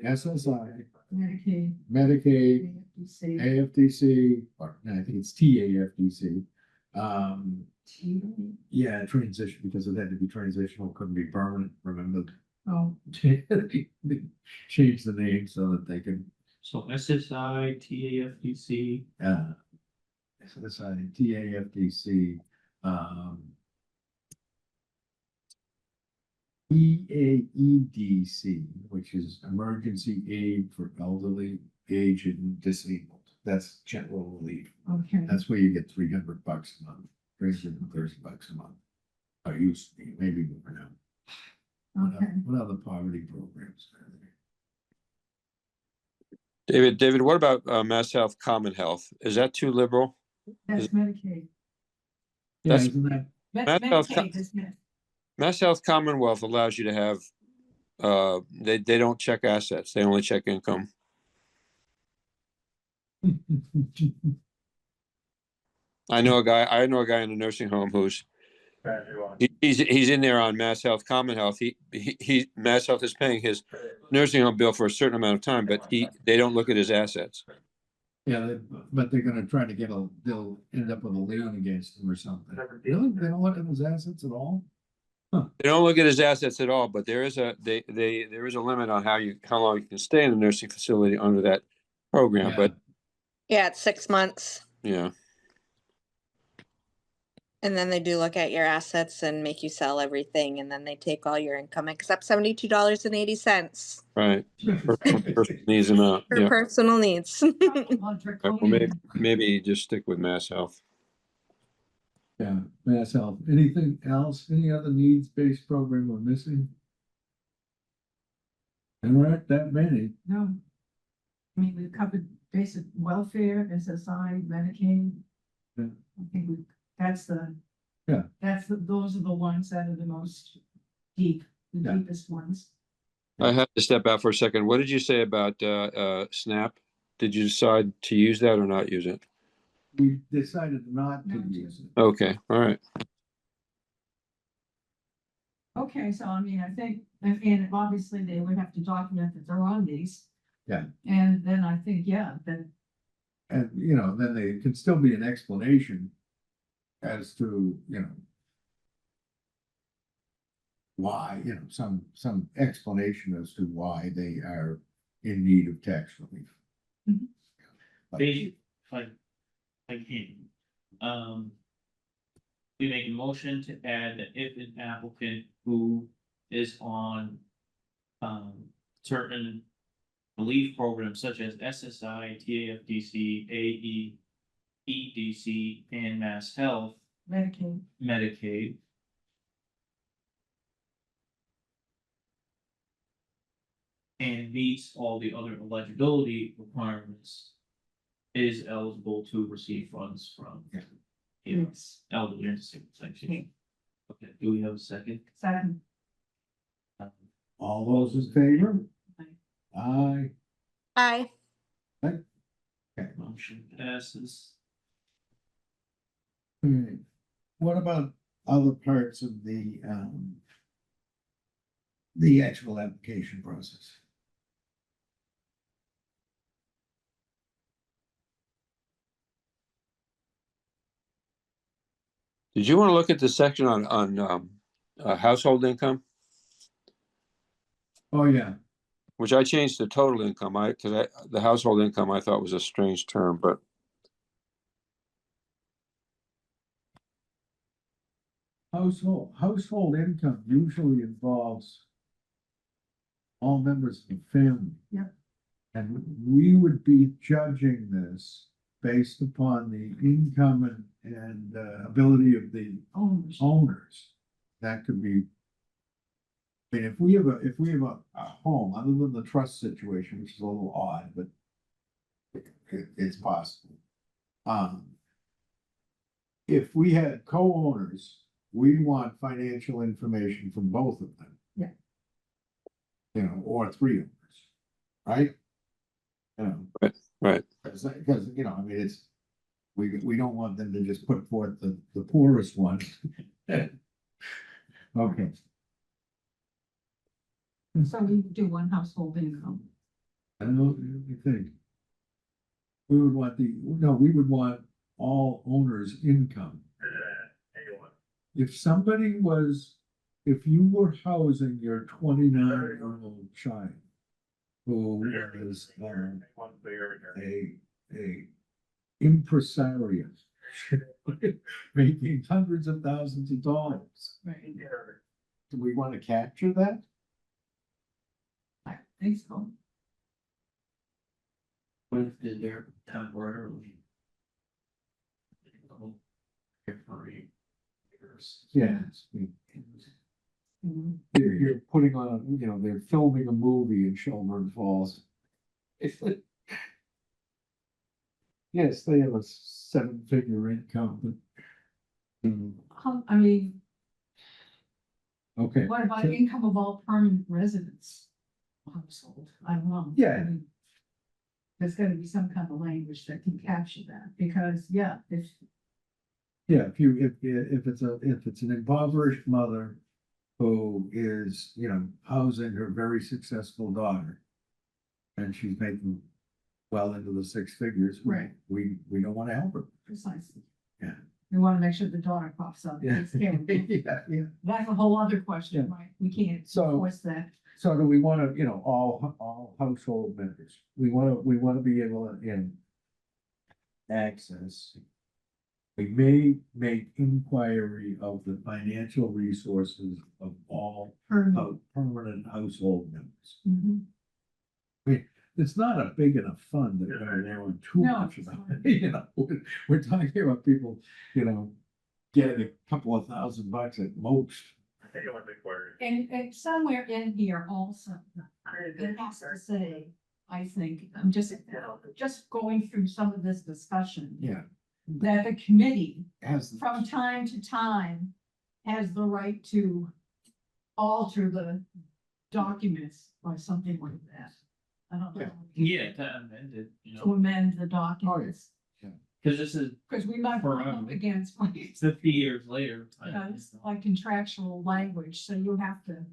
SSI, Medicaid. Medicaid, AFDC, AFDC, or no, I think it's TAFDC. TV. Yeah, transition, because it had to be transitional, couldn't be permanent, remember? Oh, They changed the name so that they can, So SSI, TAFDC, SSI, TAFDC, EAEDC, which is Emergency Aid for Elderly, Aged and Disabled. That's general relief. okay. That's where you get $300 a month, $330 a month. Or used to be, maybe more now. Okay. What other poverty programs are there? David, what about Mass Health Common Health? Is that too liberal? That's Medicaid. Yeah, That's- isn't that, Mass Health Medicaid is Med. Mass Health Commonwealth allows you to have, they don't check assets, they only check income. I know a guy in a nursing home who's, he's in there on Mass Health Common Health. Mass Health is paying his nursing home bill for a certain amount of time, but they don't look at his assets. yeah, but they're gonna try to they'll end up with a lien against them or something. Really? They don't look at his assets at all? They don't look at his assets at all, but there is a limit on how long you can stay in a nursing facility under that program, but Yeah, it's 6 months. yeah. And then they do look at your assets and make you sell everything, and then they take all your income except $72.80 Right. Personal needs amount, for yeah. personal needs. Well, maybe just stick with Mass Health. Yeah, Mass Health. Anything else? Any other needs-based program we're missing? There aren't that many. No. I mean, we've covered basic welfare, SSI, Medicaid. Yeah. I think those are the ones that are the most deep, the Yeah. deepest ones. I have to step out for a second. What did you say about SNAP? Did you decide to use that or not use it? We decided not to Not to. use it. Okay, all right. Okay, so I mean, I think, and obviously they would have to document that they're on these. Yeah. And then I think, yeah, then, And, then there can still be an explanation as to, why, some explanation as to why they are in need of tax relief. Mhm. But- if I can. We make a motion to add that if an applicant who is on, certain relief programs such as SSI, TAFDC, AEDC, and Mass Health, Medicaid. Medicaid. And meets all the other eligibility requirements. is eligible to receive funds from. Yeah. Yes. Elderly and disabled taxation. Okay, do we have a second? Second. All those in favor? Aye. Aye. Aye. Motion passes. Hmm. What about other parts of the actual application process? Did you want to look at the section on household income, Oh, yeah. which I changed to total income? The household income I thought was a strange term, but Household income usually involves all members of the family. Yep. And we would be judging this based upon the income and ability of the owners. That could be. I mean, if we have a home, other than the trust situation, which is a little odd, but it's possible. If we had co-owners, we want financial information from both of them. Yeah. You know, or three owners, right? You know. right. Because, you know, I mean, we don't want them to just put forth the poorest one. Okay. So we do one household income. I don't know, what do you think? We would want all owners' income. If you were housing your 29-year-old child who was a impresario making hundreds of thousands of dollars, Right. do we want to capture that? I think so. What if they're temporarily? Temporary. Yes. Mhm. You're putting on, you know, they're filming a movie in Shelburne Falls. Yes, they have a 7-figure income, but. I mean, Okay. what about so- income of all permanent residents? Household, I don't know. Yeah. I mean, there's gotta be some kind of language that can capture that, because, yeah, if, Yeah, if it's an impoverished mother who is, you know, housing her very successful daughter. And she's making well into the 6 figures. Right. We don't want to help her. precisely. Yeah. We wanna make sure the daughter pops up. Yeah. takes care of it. Yeah. That's a whole other question, Yeah. right? We can't So- force that. So do we want to, you know, all household members, we want to be able to, access. We may make inquiry of the financial resources of all permanent household members. Mhm. It's not a big enough fund that we're learning too No, much it's about, not. you know, we're talking about people, you know, getting a couple of $1,000 at most. And somewhere in here also, it has to say, I think, I'm just going through some of this discussion. Yeah. That the committee As, from time to time has the right to alter the documents or something like that. I don't know. Yeah, to amend it, you To know, amend the documents, because this is because we might come up Forever. against like, 50 years later. it's like contractual language, so you have to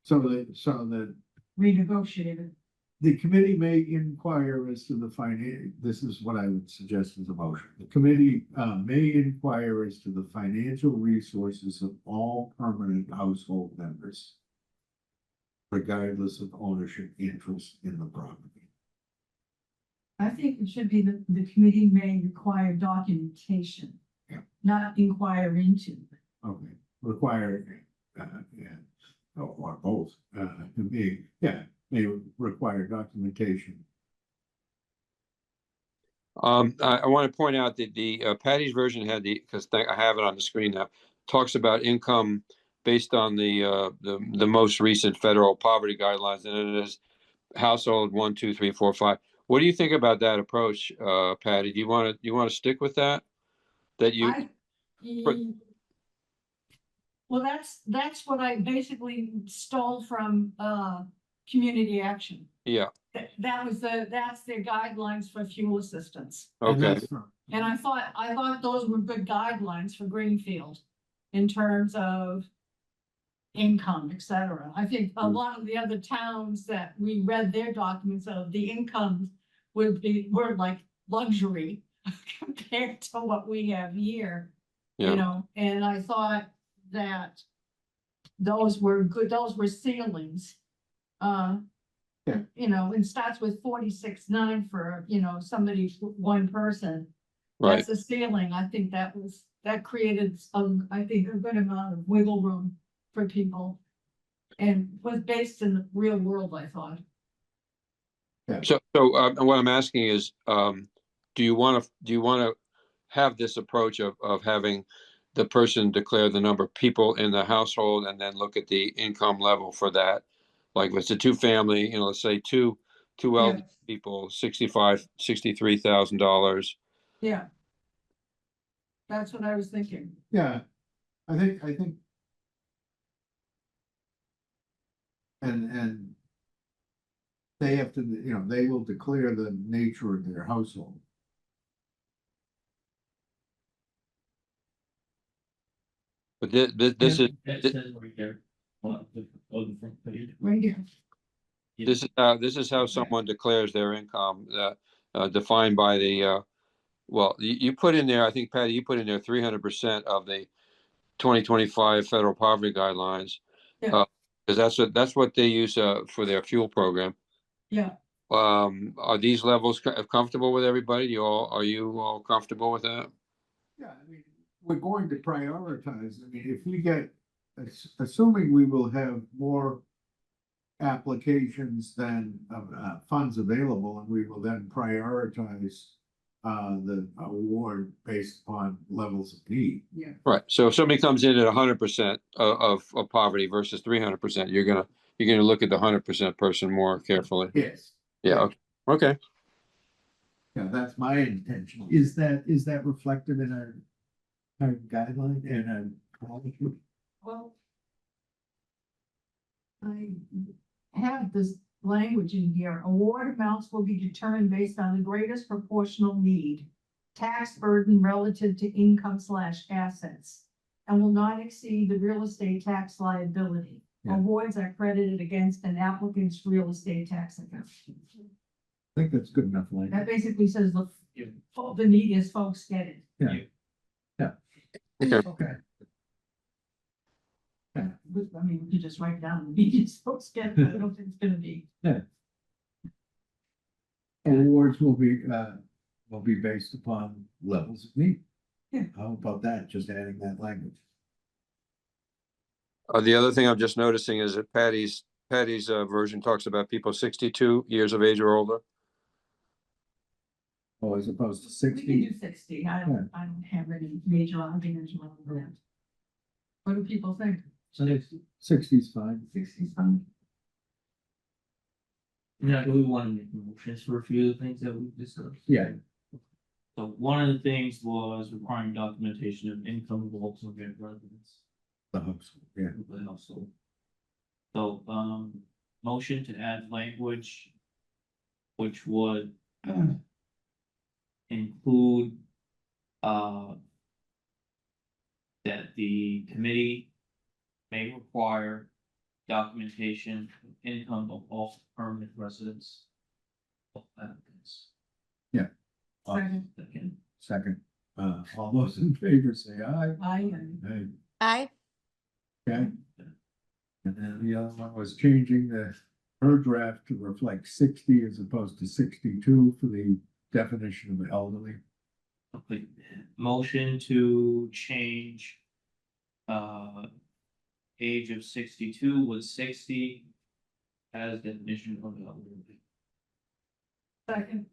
so the renegotiate it. The committee may inquire as to this is what I would suggest as a motion. The committee may inquire as to the financial resources of all permanent household members, regardless of ownership interest in the property. I think it should be the committee may require documentation. Yeah. Not inquire into. Okay, require, or both, may require documentation. I want to point out that the Patty's version had because I have it on the screen now, talks about income based on the most recent federal poverty guidelines, and it is household 1, 2, 3, 4, 5. What do you think about that approach, Patty? Do you want to stick with that? That you, I, well, that's what I basically stole from, community action. yeah, That's their guidelines for fuel assistance. And okay, that's from- And I thought those were good guidelines for Greenfield in terms of income, et cetera. I think a lot of the other towns that we read their documents of, the incomes were like luxury compared to what we have here, yeah. you know, and I thought that those were good, those were ceilings. Yeah. You know, and starts with 46.9 for, you know, somebody, one person. Right. That's a ceiling. I think that created I think a good amount of wiggle room for people. And was based in the real world, I thought. So, what I'm asking is, do you want to have this approach of having the person declare the number of people in the household and then look at the income level for that? Like if it's a two-family, you know, let's say two elderly people, $63,000. Yeah. That's what I was thinking. Yeah, I think. And they have to, you know, they will declare the nature of their household. But this is, That says right there. On the front page. Right here. this is how someone declares their income, defined by the, well, you put in there, I think, Patty, you put in there 300% of the 2025 federal poverty guidelines. Yeah. Because that's what they use, for their fuel program. Yeah. Are these levels comfortable with everybody? Are you all comfortable with that? Yeah, I mean, we're going to prioritize. I mean, if we get, assuming we will have more applications than funds available, and we will then prioritize the award based upon levels of need. Yeah. Right. So if somebody comes in at 100% of poverty versus 300%, you're gonna look at the 100% person more carefully. Yes. Yeah. Okay. Yeah, that's my intention. Is that reflected in our guideline and our policy? Well, I have this language in here. Award amounts will be determined based on the greatest proportional need, tax burden relative to income/assets, and will not exceed the real estate tax liability. Yeah. Awards are credited against an applicant's real estate tax account. I think that's good enough language. That basically says the neediest folks get it. Yeah. Yeah. Okay. Okay. Yeah. I mean, we could just write down the neediest folks get it. I don't think it's gonna be. Awards will be based upon levels of need. Yeah. How about that? Just adding that language. The other thing I'm just noticing is that Patty's version talks about people 62 years of age or older. Oh, as opposed to We can 60. do 60. I don't have any major arguments around that. What do people think? 60 is fine. 60 is fine. Now, do we want to make motions for a few of the things that we discussed? Yeah. So one of the things was requiring documentation of income of all subject residents The household, yeah. of the household. So, motion to add language which would include, that the committee may require documentation of income of all permanent residents of applicants. Second. Second. Second, all those in favor say aye. Aye. Aye. Aye. Okay. And then the other one was changing her draft to reflect 60 as opposed to 62 for the definition of elderly. Okay, motion to change, age of 62 was 60 as definition of elderly. Second.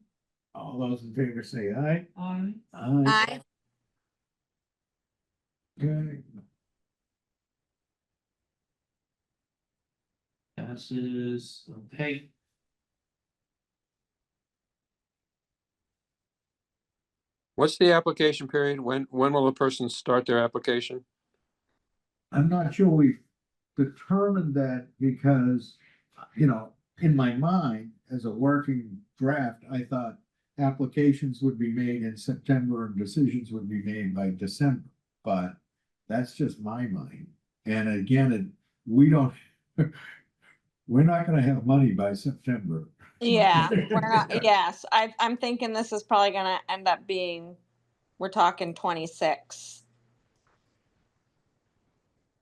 All those in favor say aye. Aye. Aye. Aye. Okay. Passes, okay. What's the application period? When will a person start their application? I'm not sure we've determined that because, in my mind, as a working draft, I thought applications would be made in September and decisions would be made by December. But that's just my mind. And again, we don't, we're not gonna have money by September. Yeah, we're not, yes, I'm thinking this is probably gonna end up being, we're talking 26.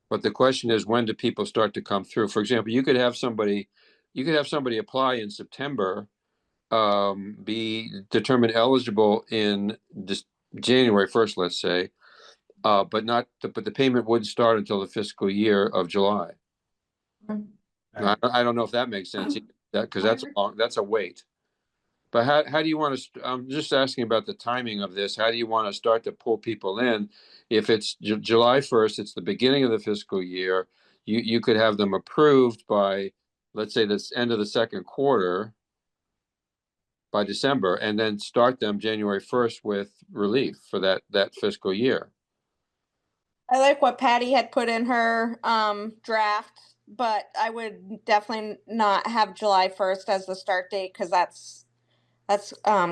But the question is, when do people start to come through? For example, you could have somebody apply in September, be determined eligible in this January 1st, let's say, but the payment wouldn't start until the fiscal year of July. I don't know if that makes sense, because that's a wait. But how do you want to, I'm just asking about the timing of this. How do you want to start to pull people in? If it's July 1st, it's the beginning of the fiscal year, you could have them approved by, let's say, the end of the second quarter, by December, and then start them January 1st with relief for that fiscal year. I like what Patty had put in her draft, but I would definitely not have July 1st as the start date, because that's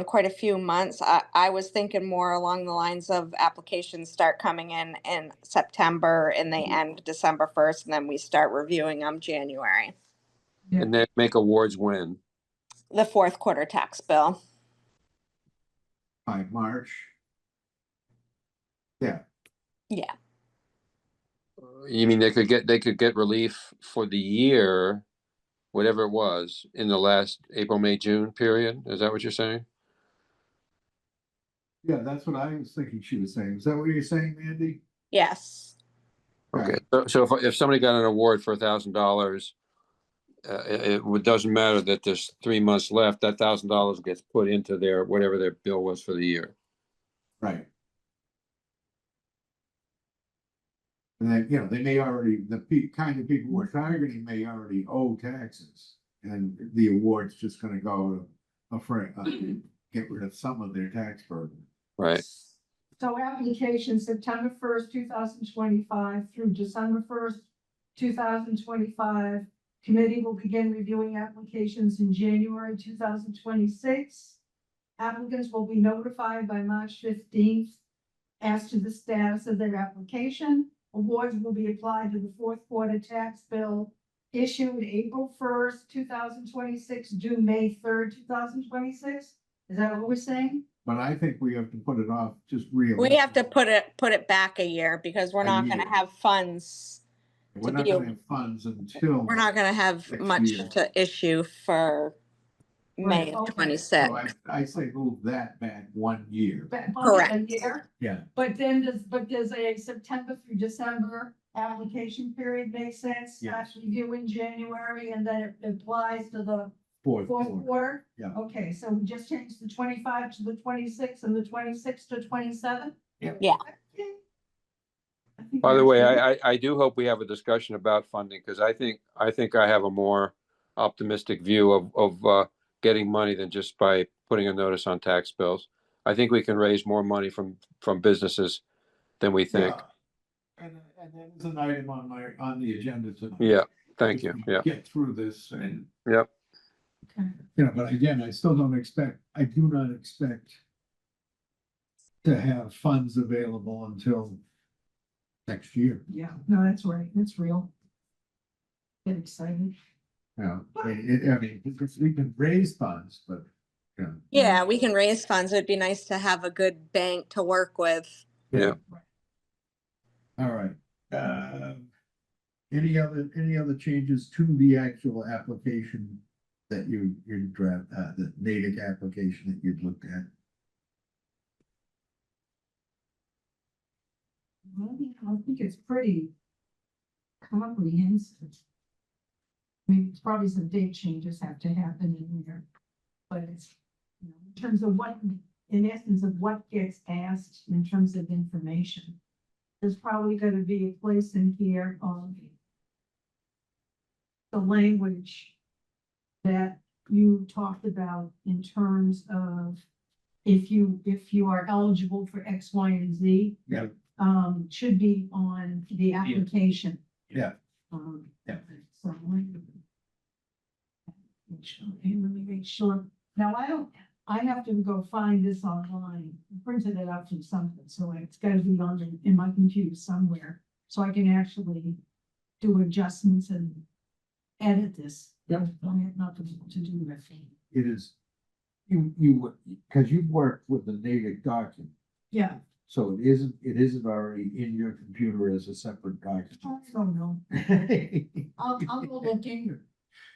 quite a few months. I was thinking more along the lines of applications start coming in September and they end December 1st, and then we start reviewing them January. Yeah. And then make awards when? The fourth quarter tax bill. By March. Yeah, Yeah. You mean they could get relief for the year, whatever it was, in the last April, May, June period? Is that what you're saying? yeah, that's what I was thinking she was saying. Is that what you're saying, Mandy? Yes. Okay, so if somebody got an award for $1,000, it doesn't matter that there's 3 months left, that $1,000 gets put into their, whatever their bill was for the year. Right. And then, they may already, kind of people we're targeting may already owe taxes. And the award's just gonna go to, get rid of some of their tax burden. Right. So application September 1st, 2025 through December 1st, 2025. Committee will begin reviewing applications in January 2026. Applicants will be notified by March 15th as to the status of their application. Awards will be applied to the fourth quarter tax bill issued April 1st, 2026, due May 3rd, 2026. Is that what we're saying? But I think we have to put it off just We have to put it back a year, because we're A not gonna year. have funds. We're not gonna have funds until. We're not gonna have Next much year. to issue for May Right, of okay. 26. So I say move that back 1 year. Correct. A year, Yeah, but does a September through December application period make sense? Yes. Start review in January and then it applies to the fourth fourth quarter. quarter? Yeah. Okay, so we just changed the 25 to the 26 and the 26 to 27? Yeah. Yeah. Okay. I think By the that's way, good. I do hope we have a discussion about funding, because I think I have a more optimistic view of getting money than just by putting a notice on tax bills. I think we can raise more money from businesses than we think. Yeah. And that is an item on the agenda tonight. Yeah, thank If you. we Yeah, Get through this and, yep. but again, I do not expect to have funds available until next year. Yeah, no, that's right. That's real. Get excited. Yeah, because we can raise funds, but, Yeah, we can raise funds. It'd be nice to have a good bank to work with. Yeah. All right. Any other changes to the actual application that you draft, the Natick application that you've looked at? I think it's pretty comprehensive. I mean, it's probably some date changes have to happen in there, but it's, in terms of what, in essence of what gets asked in terms of information. There's probably gonna be a place in here on the language that you talked about in terms of if you are eligible for X, Y, and Z. Yeah. Should be on the application. Yeah. Yeah. So. Okay, let me make sure. Now, I have to go find this online, I printed it out from something, so it's gotta be in my computer somewhere. So I can actually do adjustments and edit this. Yep. I have nothing to do with it. It is, because you've worked with the native document, Yeah, so it isn't already in your computer as a separate I document. don't know. I'll go looking.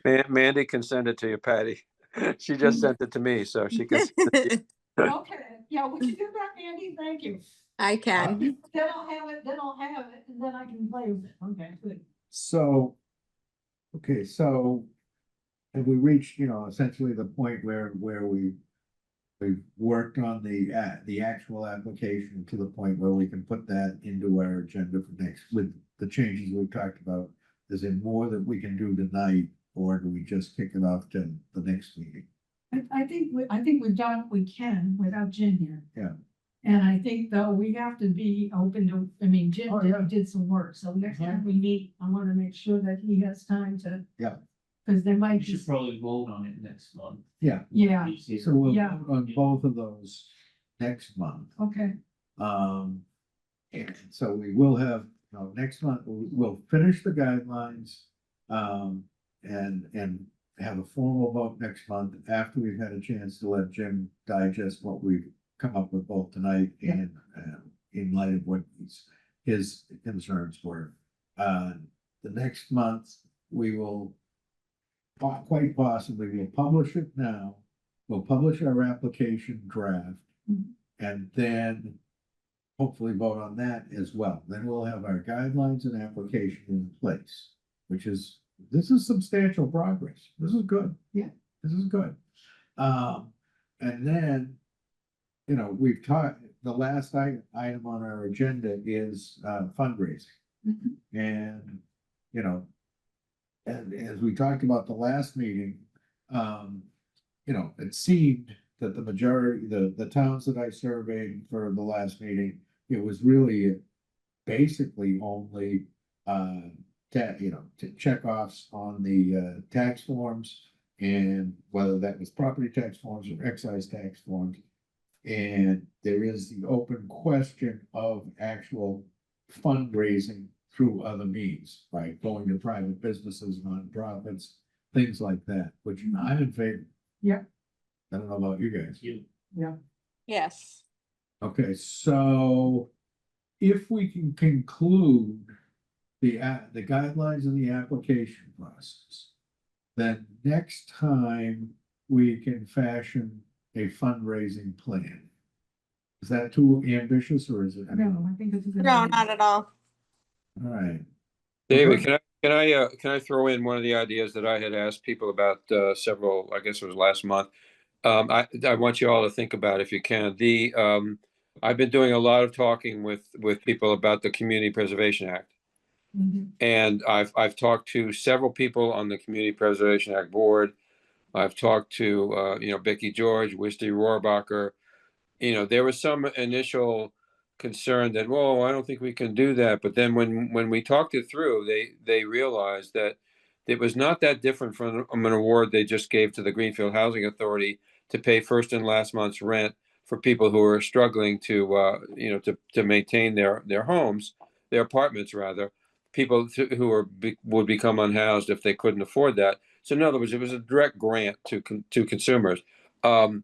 Mandy can send it to you, Patty. She just sent it to me, so she can. Okay, yeah, would you do that, Andy? Thank you. I can. Then I'll have it, and then I can play with it. Okay, good. So, okay, so have we reached, essentially the point where we've worked on the actual application to the point where we can put that into our agenda for next, with the changes we've talked about? Is there more that we can do tonight, or do we just kick it off to the next meeting? I think we've done what we can without Jim here. Yeah. And I think though we have to be open to, I mean, Jim Oh, yeah. did some work, so next time we meet, I wanna make sure that he has time to. Yeah. Cause there might We be, should probably vote on it next month. Yeah, yeah, so we'll Yeah. vote on both of those next month. okay, And so we will have, next month, we'll finish the guidelines. And have a formal vote next month after we've had a chance to let Jim digest what we've come up with both tonight and, in light of what his concerns were. The next month, we will quite possibly, we'll publish it now. We'll publish our application draft. Mhm. And then hopefully vote on that as well. Then we'll have our guidelines and application in place, this is substantial progress. This is good. Yeah. This is good. And then, we've talked, the last item on our agenda is fundraising. Mhm. And, and as we talked about the last meeting, it seemed that the majority, the towns that I surveyed for the last meeting, it was really basically only, to check offs on the tax forms, and whether that was property tax forms or excise tax forms. And there is the open question of actual fundraising through other means, right? Going to private businesses, nonprofits, things like that, which I'm in favor. Yeah. I don't know about you guys. You, Yes. Okay, so if we can conclude the guidelines and the application process, then next time we can fashion a fundraising plan. Is that too ambitious, or is it? no, I think it's a good. No, idea. not at all. All right. David, can I throw in one of the ideas that I had asked people about several, I guess it was last month. I want you all to think about, if you can, I've been doing a lot of talking with people about the Community Preservation Act. Mhm. And I've talked to several people on the Community Preservation Act board. I've talked to Becky George, Wisty Rohrbacher. There was some initial concern that, well, I don't think we can do that. But then when we talked it through, they realized that it was not that different from an award they just gave to the Greenfield Housing Authority to pay first and last month's rent for people who are struggling to maintain their homes, their apartments rather, people who would become unhoused if they couldn't afford that. So in other words, it was a direct grant to consumers. The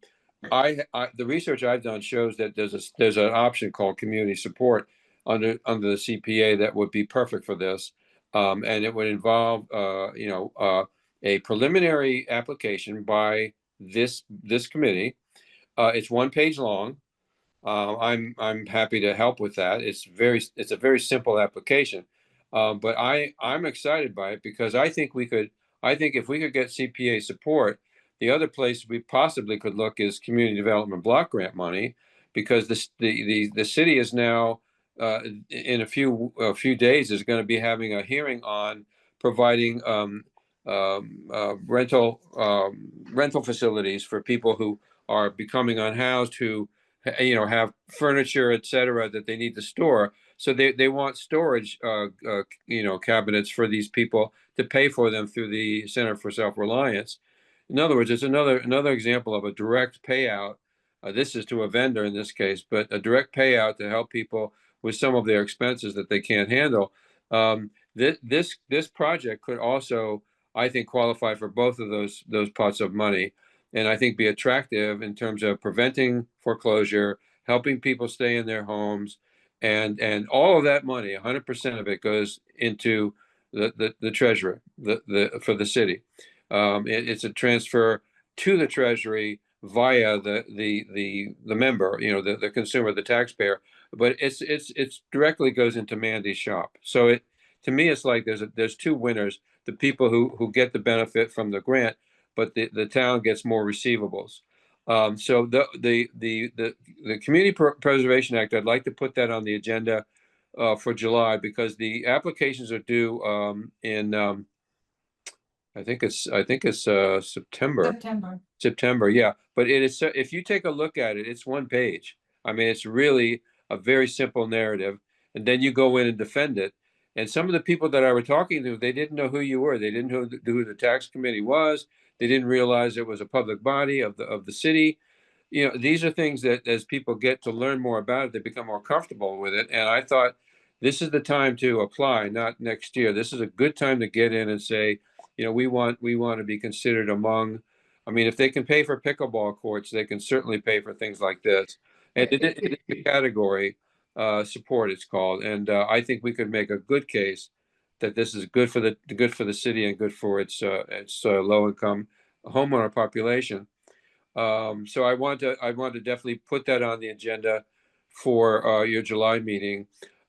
research I've done shows that there's an option called community support under the CPA that would be perfect for this, and it would involve a preliminary application by this committee. It's 1 page long. I'm happy to help with that. It's a very simple application, but I'm excited by it because I think if we could get CPA support, the other place we possibly could look is community development block grant money, because the city is now in a few days is going to be having a hearing on providing rental facilities for people who are becoming unhoused, who, have furniture, et cetera, that they need to store. So they want storage, cabinets for these people to pay for them through the Center for Self-Reliance. In other words, it's another example of a direct payout. This is to a vendor in this case, but a direct payout to help people with some of their expenses that they can't handle. This project could also, I think, qualify for both of those pots of money, and I think be attractive in terms of preventing foreclosure, helping people stay in their homes, and all of that money, 100% of it goes into the treasury, for the city. It's a transfer to the treasury via the member, the consumer, the taxpayer, but it's directly goes into Mandy's shop. So to me, it's like there's two winners: the people who get the benefit from the grant, but the town gets more receivables. So the Community Preservation Act, I'd like to put that on the agenda for July, because the applications are due in I think it's September. September, yeah. But it is, if you take a look at it, it's one page. I mean, it's really a very simple narrative, and then you go in and defend it. And some of the people that I were talking to, they didn't know who you were. They didn't know who the tax committee was. They didn't realize it was a public body of the city. These are things that as people get to learn more about it, they become more comfortable with it. And I thought this is the time to apply, not next year. This is a good time to get in and say, we want to be considered among. I mean, if they can pay for pickleball courts, they can certainly pay for things like this. And it is a category support, it's called, and I think we could make a good case that this is good for the city and good for its low income homeowner population. So I want to definitely put that on the agenda for your July meeting,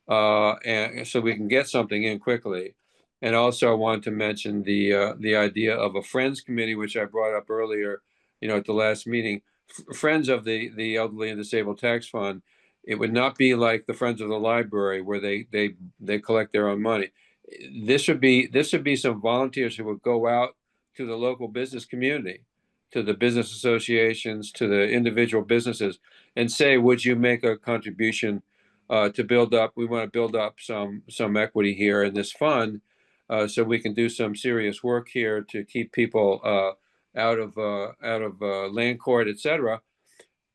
and so we can get something in quickly. And also, I want to mention the idea of a Friends Committee, which I brought up earlier, at the last meeting. Friends of the Elderly and Disabled Tax Fund. It would not be like the Friends of the Library, where they collect their own money. This would be some volunteers who would go out to the local business community, to the business associations, to the individual businesses, and say, would you make a contribution to build up? We want to build up some equity here in this fund, so we can do some serious work here to keep people out of land court, etc.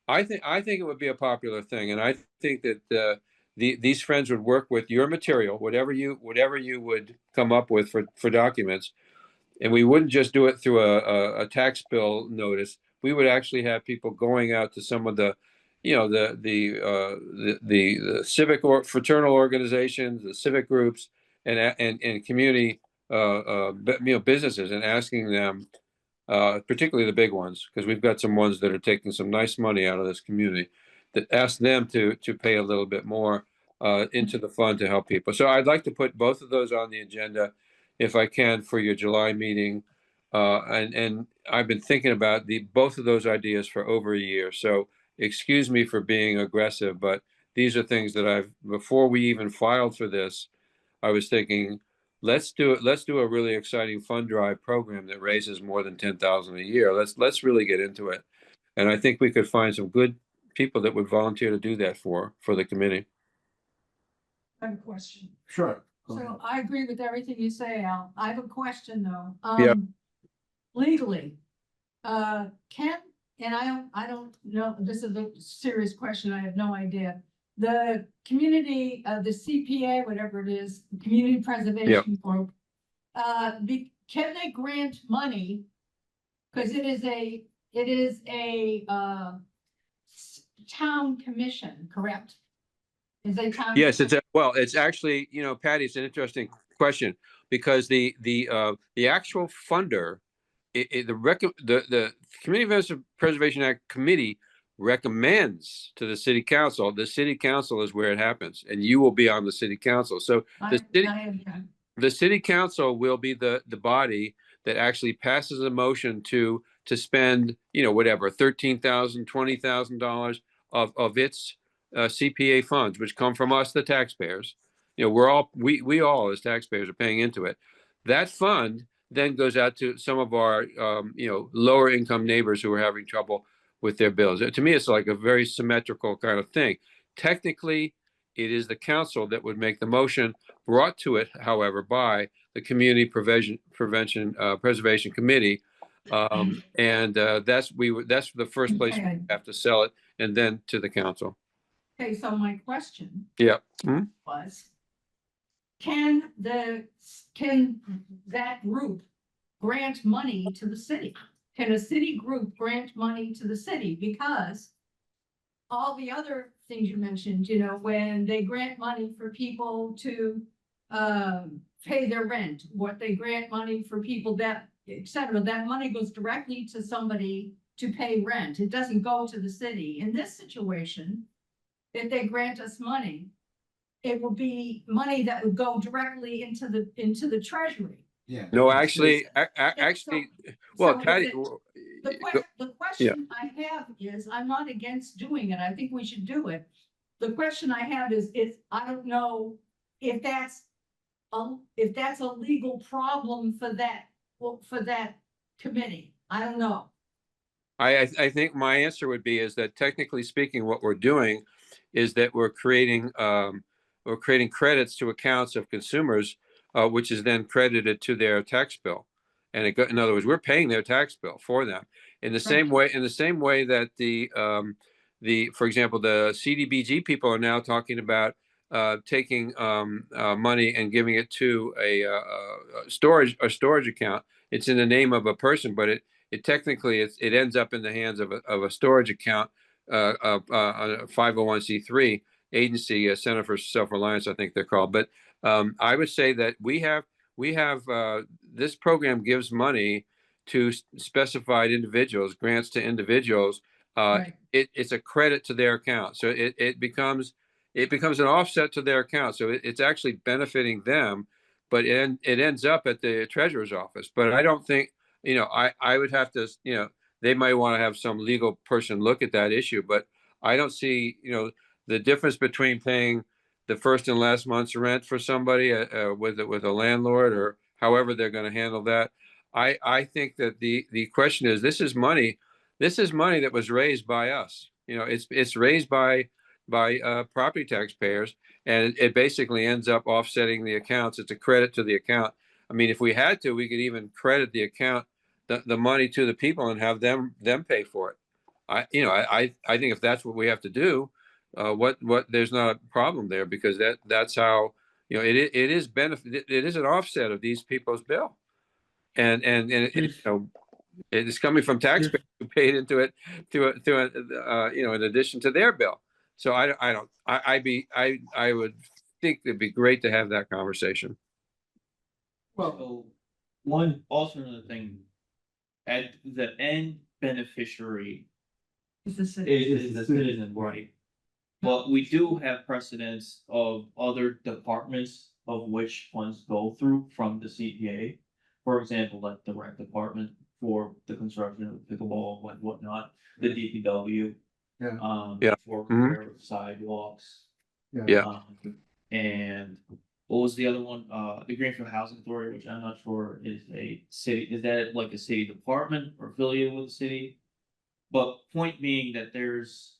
I think it would be a popular thing, and I think that these friends would work with your material, whatever you would come up with for documents. And we wouldn't just do it through a tax bill notice. We would actually have people going out to some of the, the civic or fraternal organizations, the civic groups, and community, businesses, and asking them, particularly the big ones, because we've got some ones that are taking some nice money out of this community, that ask them to pay a little bit more into the fund to help people. So I'd like to put both of those on the agenda, if I can, for your July meeting. And I've been thinking about both of those ideas for over a year. So excuse me for being aggressive, but these are things that before we even filed for this, I was thinking, let's do a really exciting fund drive program that raises more than 10,000 a year. Let's really get into it. And I think we could find some good people that would volunteer to do that for the committee. I have a question. Sure. Go ahead. So I agree with everything you say, Al. I have a question though. Yeah. Legally, and I don't know, this is a serious question, I have no idea. The community, the CPA, whatever it is, Community Preservation Group, can they grant money? Because it is a town commission, correct? Is a town? Yes, it's actually, Patty, it's an interesting question, because the actual funder, the Community Preservation Act Committee recommends to the city council. The city council is where it happens, and you will be on the city council. So the city council will be the body that actually passes a motion to spend, whatever, $13,000, $20,000 of its CPA funds, which come from us, the taxpayers. We all as taxpayers are paying into it. That fund then goes out to some of our lower income neighbors who are having trouble with their bills. To me, it's like a very symmetrical kind of thing. Technically, it is the council that would make the motion, brought to it, however, by the Community Preservation Committee. And that's the first place we Okay. have to sell it, and then to the council. Okay, so my question Yeah. Hmm? was, can that group grant money to the city? Can a city group grant money to the city? Because all the other things you mentioned, you know, when they grant money for people to pay their rent, what they grant money for people that, et cetera, that money goes directly to somebody to pay rent. It doesn't go to the city. In this situation, if they grant us money, it will be money that would go directly into the treasury. Yeah. No, actually, actually, well, So is Patty, it- The question I have is, I'm not against doing it. I think we should do it. The question I have is I don't know if that's a legal problem for that committee. I don't know. I think my answer would be is that technically speaking, what we're doing is that we're creating credits to accounts of consumers, which is then credited to their tax bill. And in other words, we're paying their tax bill for them in the same way, that for example, the CDBG people are now talking about taking money and giving it to a storage account. It's in the name of a person, but it technically it ends up in the hands of a storage account, on a 501c3 agency, Center for Self-Reliance, I think they're called. But I would say that we have this program gives money to specified individuals, grants to individuals. Right. It's a credit to their account, so it becomes an offset to their account. So it's actually benefiting them, but it ends up at the treasurer's office. But I don't think, I would have to, they might want to have some legal person look at that issue, but I don't see, the difference between paying the first and last month's rent for somebody with a landlord, or however they're going to handle that. I think that the question is, this is money that was raised by us. It's raised by property taxpayers, and it basically ends up offsetting the accounts. It's a credit to the account. I mean, if we had to, we could even credit the account, the money to the people, and have them pay for it. I think if that's what we have to do, there's not a problem there, because that's how, it is benefit. It is an offset of these people's bill, and it is coming from taxpayers who paid into it in addition to their bill. So I would think it'd be great to have that conversation. So one also another thing, at the end beneficiary It's the city. is the citizen, right? But we do have precedents of other departments of which funds go through from the CPA. For example, like the rec department for the construction of pickleball and whatnot, the DPW. Yeah. Yeah. For Mhm. repair of sidewalks. Yeah. And what was the other one? The Greenfield Housing Authority, which I'm not sure is a city, is that like a city department or affiliated with the city? But point being that there's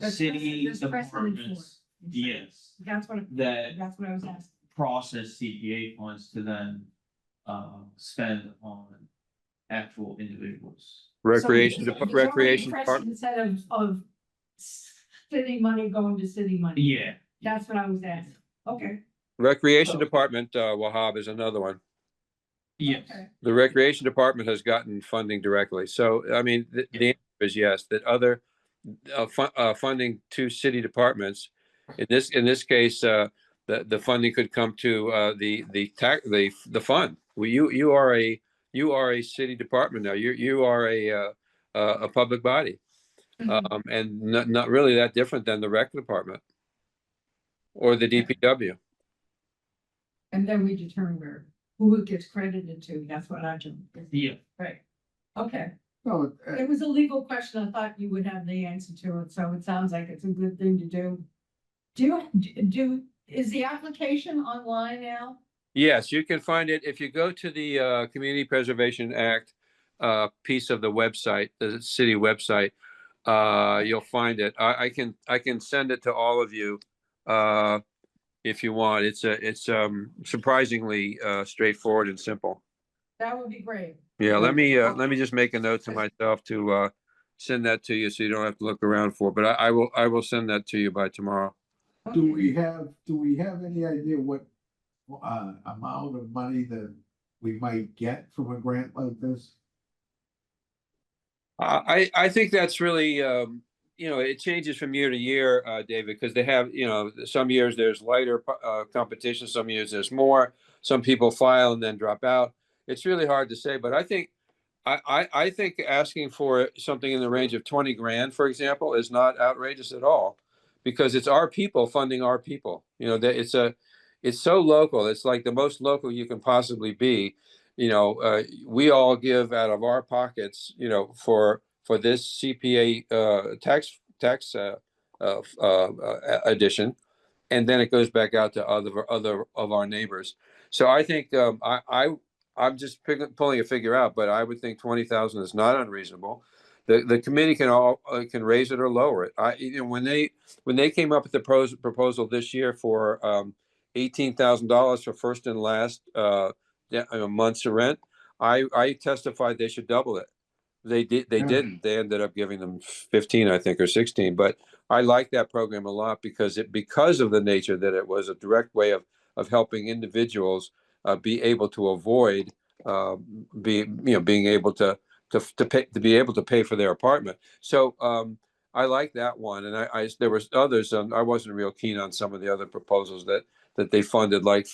city There's precedent for it. departments, yes, That's what that I was asking. process CPA funds to then spend on actual individuals. Recreation So there's recreation already department. precedent of city money going to city money. Yeah. That's what I was asking. Okay. Recreation department, Wahab, is another one. Yes. Okay. The recreation department has gotten funding directly. So, I mean, the answer is yes, that other funding to city departments, in this case, the funding could come to the fund. Well, you are a city department now. You are a public body, Mhm. and not really that different than the rec department or the DPW. And then we determine who it gets credited to. That's what I do. Yeah. Right. Okay. So, It was a legal question. I thought you would have the answer to it, so it sounds like it's a good thing to do. Is the application online now? Yes, you can find it if you go to the Community Preservation Act piece of the website, the city website, you'll find it. I can send it to all of you if you want. It's surprisingly straightforward and simple. That would be great. Yeah, let me just make a note to myself to send that to you so you don't have to look around for it. But I will send that to you by tomorrow. Do we have any idea what amount of money that we might get from a grant like this? I think that's really it changes from year to year, David, because they have some years there's lighter competition, some years there's more. Some people file and then drop out. It's really hard to say, but I think I think asking for something in the range of 20 grand, for example, is not outrageous at all, because it's our people funding our people. It's so local. It's like the most local you can possibly be. We all give out of our pockets, for this CPA tax addition, and then it goes back out to other of our neighbors. So I think I'm just pulling a figure out, but I would think 20,000 is not unreasonable. The committee can raise it or lower it. When they came up with the proposal this year for $18,000 for first and last month's rent, I testified they should double it. They didn't. They ended up giving them 15, I think, or 16. But I like that program a lot because of the nature that it was a direct way of helping individuals be able to avoid being able to be able to pay for their apartment. So I like that one, and there was others. I wasn't real keen on some of the other proposals that they funded, like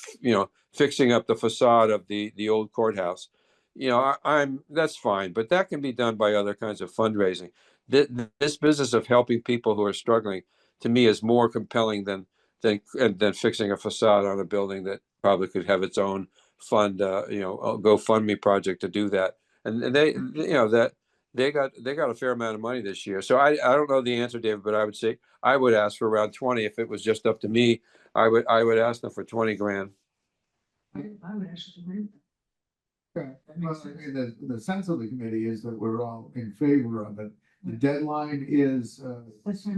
fixing up the facade of the old courthouse. That's fine, but that can be done by other kinds of fundraising. This business of helping people who are struggling, to me, is more compelling than fixing a facade on a building that probably could have its own fund, GoFundMe project to do that. And they got a fair amount of money this year. So I don't know the answer, David, but I would say I would ask for around 20 if it was just up to me. I would ask them for 20 grand. I would actually agree. Okay. That makes Well, sense. the sense of the committee is that we're all in favor of it. The deadline is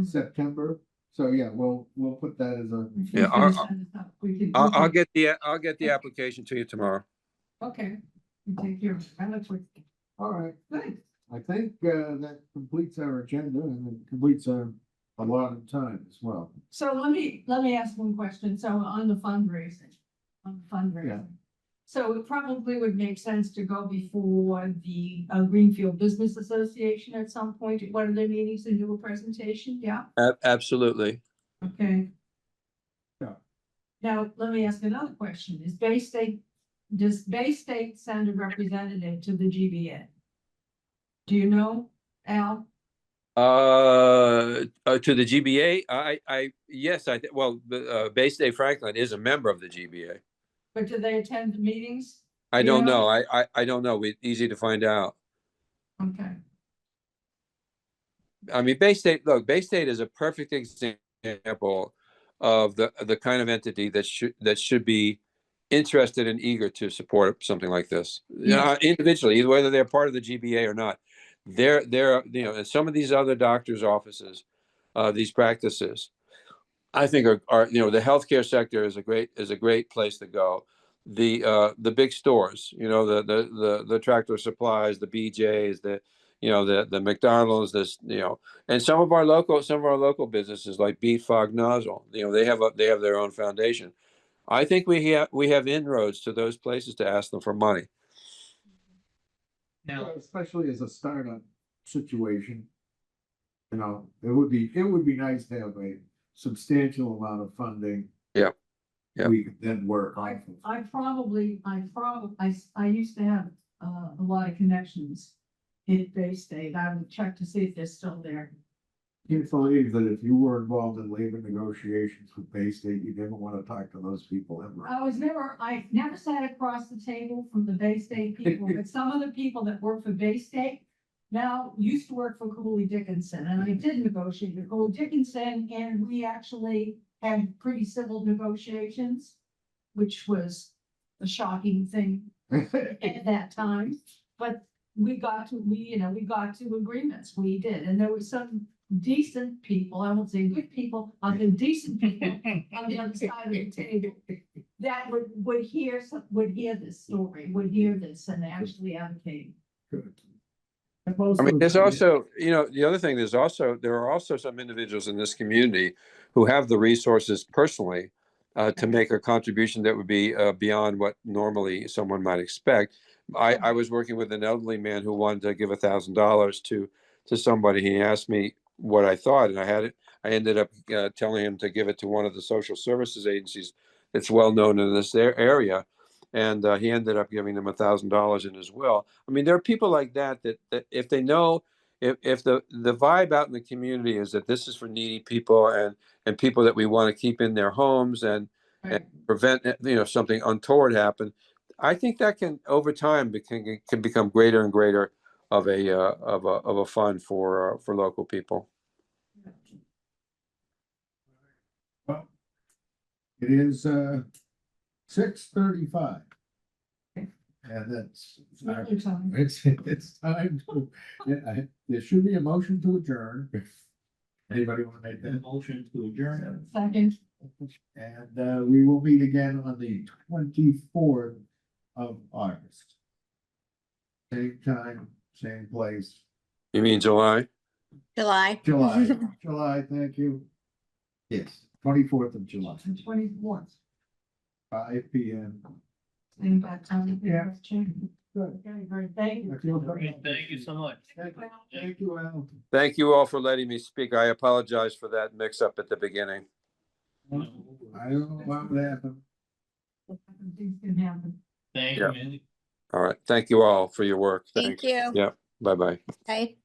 September. So yeah, we'll put that as a. If you Yeah, can send it up, we can- I'll get the application to you tomorrow. Okay, you take care of it. I look for- All right. Good. I think that completes our agenda and it completes a lot of time as well. So let me ask one question. So on the fundraising. Yeah. So it probably would make sense to go before the Greenfield Business Association at some point at one of their meetings and do a presentation, yeah? Absolutely. Okay. Yeah. Now, let me ask another question. Does Bay State send a representative to the GBA? Do you know, Al? To the GBA, yes, well, the Bay State Franklin is a member of the GBA. But do they attend the meetings? I You don't know? know. I don't know. Easy to find out. Okay. I mean, Bay State is a perfect example of the kind of entity that should be interested and eager to support something like this. Yes. Individually, either whether they're part of the GBA or not. They're and some of these other doctors' offices, these practices, I think are the healthcare sector is a great place to go. The big stores, the Tractor Supplies, the BJ's, the McDonald's, and some of our local businesses like Beat Fog Nozzle, they have their own foundation. I think we have inroads to those places to ask them for money. Now, Especially as a startup situation. It would be nice to have a substantial amount of funding. Yeah. Yeah. We could then work off of. I used to have a lot of connections in Bay State. I would check to see if they're still there. Can't believe that if you were involved in labor negotiations with Bay State, you didn't want to talk to those people ever. I never sat across the table from the Bay State people, but some of the people that work for Bay State now used to work for Cooley Dickinson, and I did negotiate with Cooley Dickinson, and we actually had pretty civil negotiations, which was a shocking thing at that time. But we got to agreements, we did, and there were some decent people, I won't say good people, the decent people on the other side of the table that would hear this story, would hear this and actually advocate. Good. I mean, there's also, you know, the other thing, there are also some individuals in this community who have the resources personally to make a contribution that would be beyond what normally someone might expect. I was working with an elderly man who wanted to give $1,000 to somebody. He asked me what I thought, and I ended up telling him to give it to one of the social services agencies that's well known in this area. And he ended up giving them $1,000 in his will. I mean, there are people like that if they know, if the vibe out in the community is that this is for needy people and people that we want to keep in their homes and prevent, you know, something untoward happen, I think that can over time can become greater and greater of a fund for local people. Well, it is 6:35. And that's, it's time to, there should be a motion to adjourn. Anybody want to make that? Motion to adjourn. Second, And we will meet again on the 24th of August. Same time, same place, You mean July? July. July, thank you. Yes, 24th of July, 24th, 5 p.m. same back time. Yeah. Good, very, very, thank you. Great, thank you so much. Thank you, Al. Thank you all for letting me speak. I apologize for that mix up at the beginning. I don't know what would happen. Things can happen. Thank Yeah. you, Mindy. All right. Thank you all for your work. Thank you. Yeah. Bye-bye. Bye.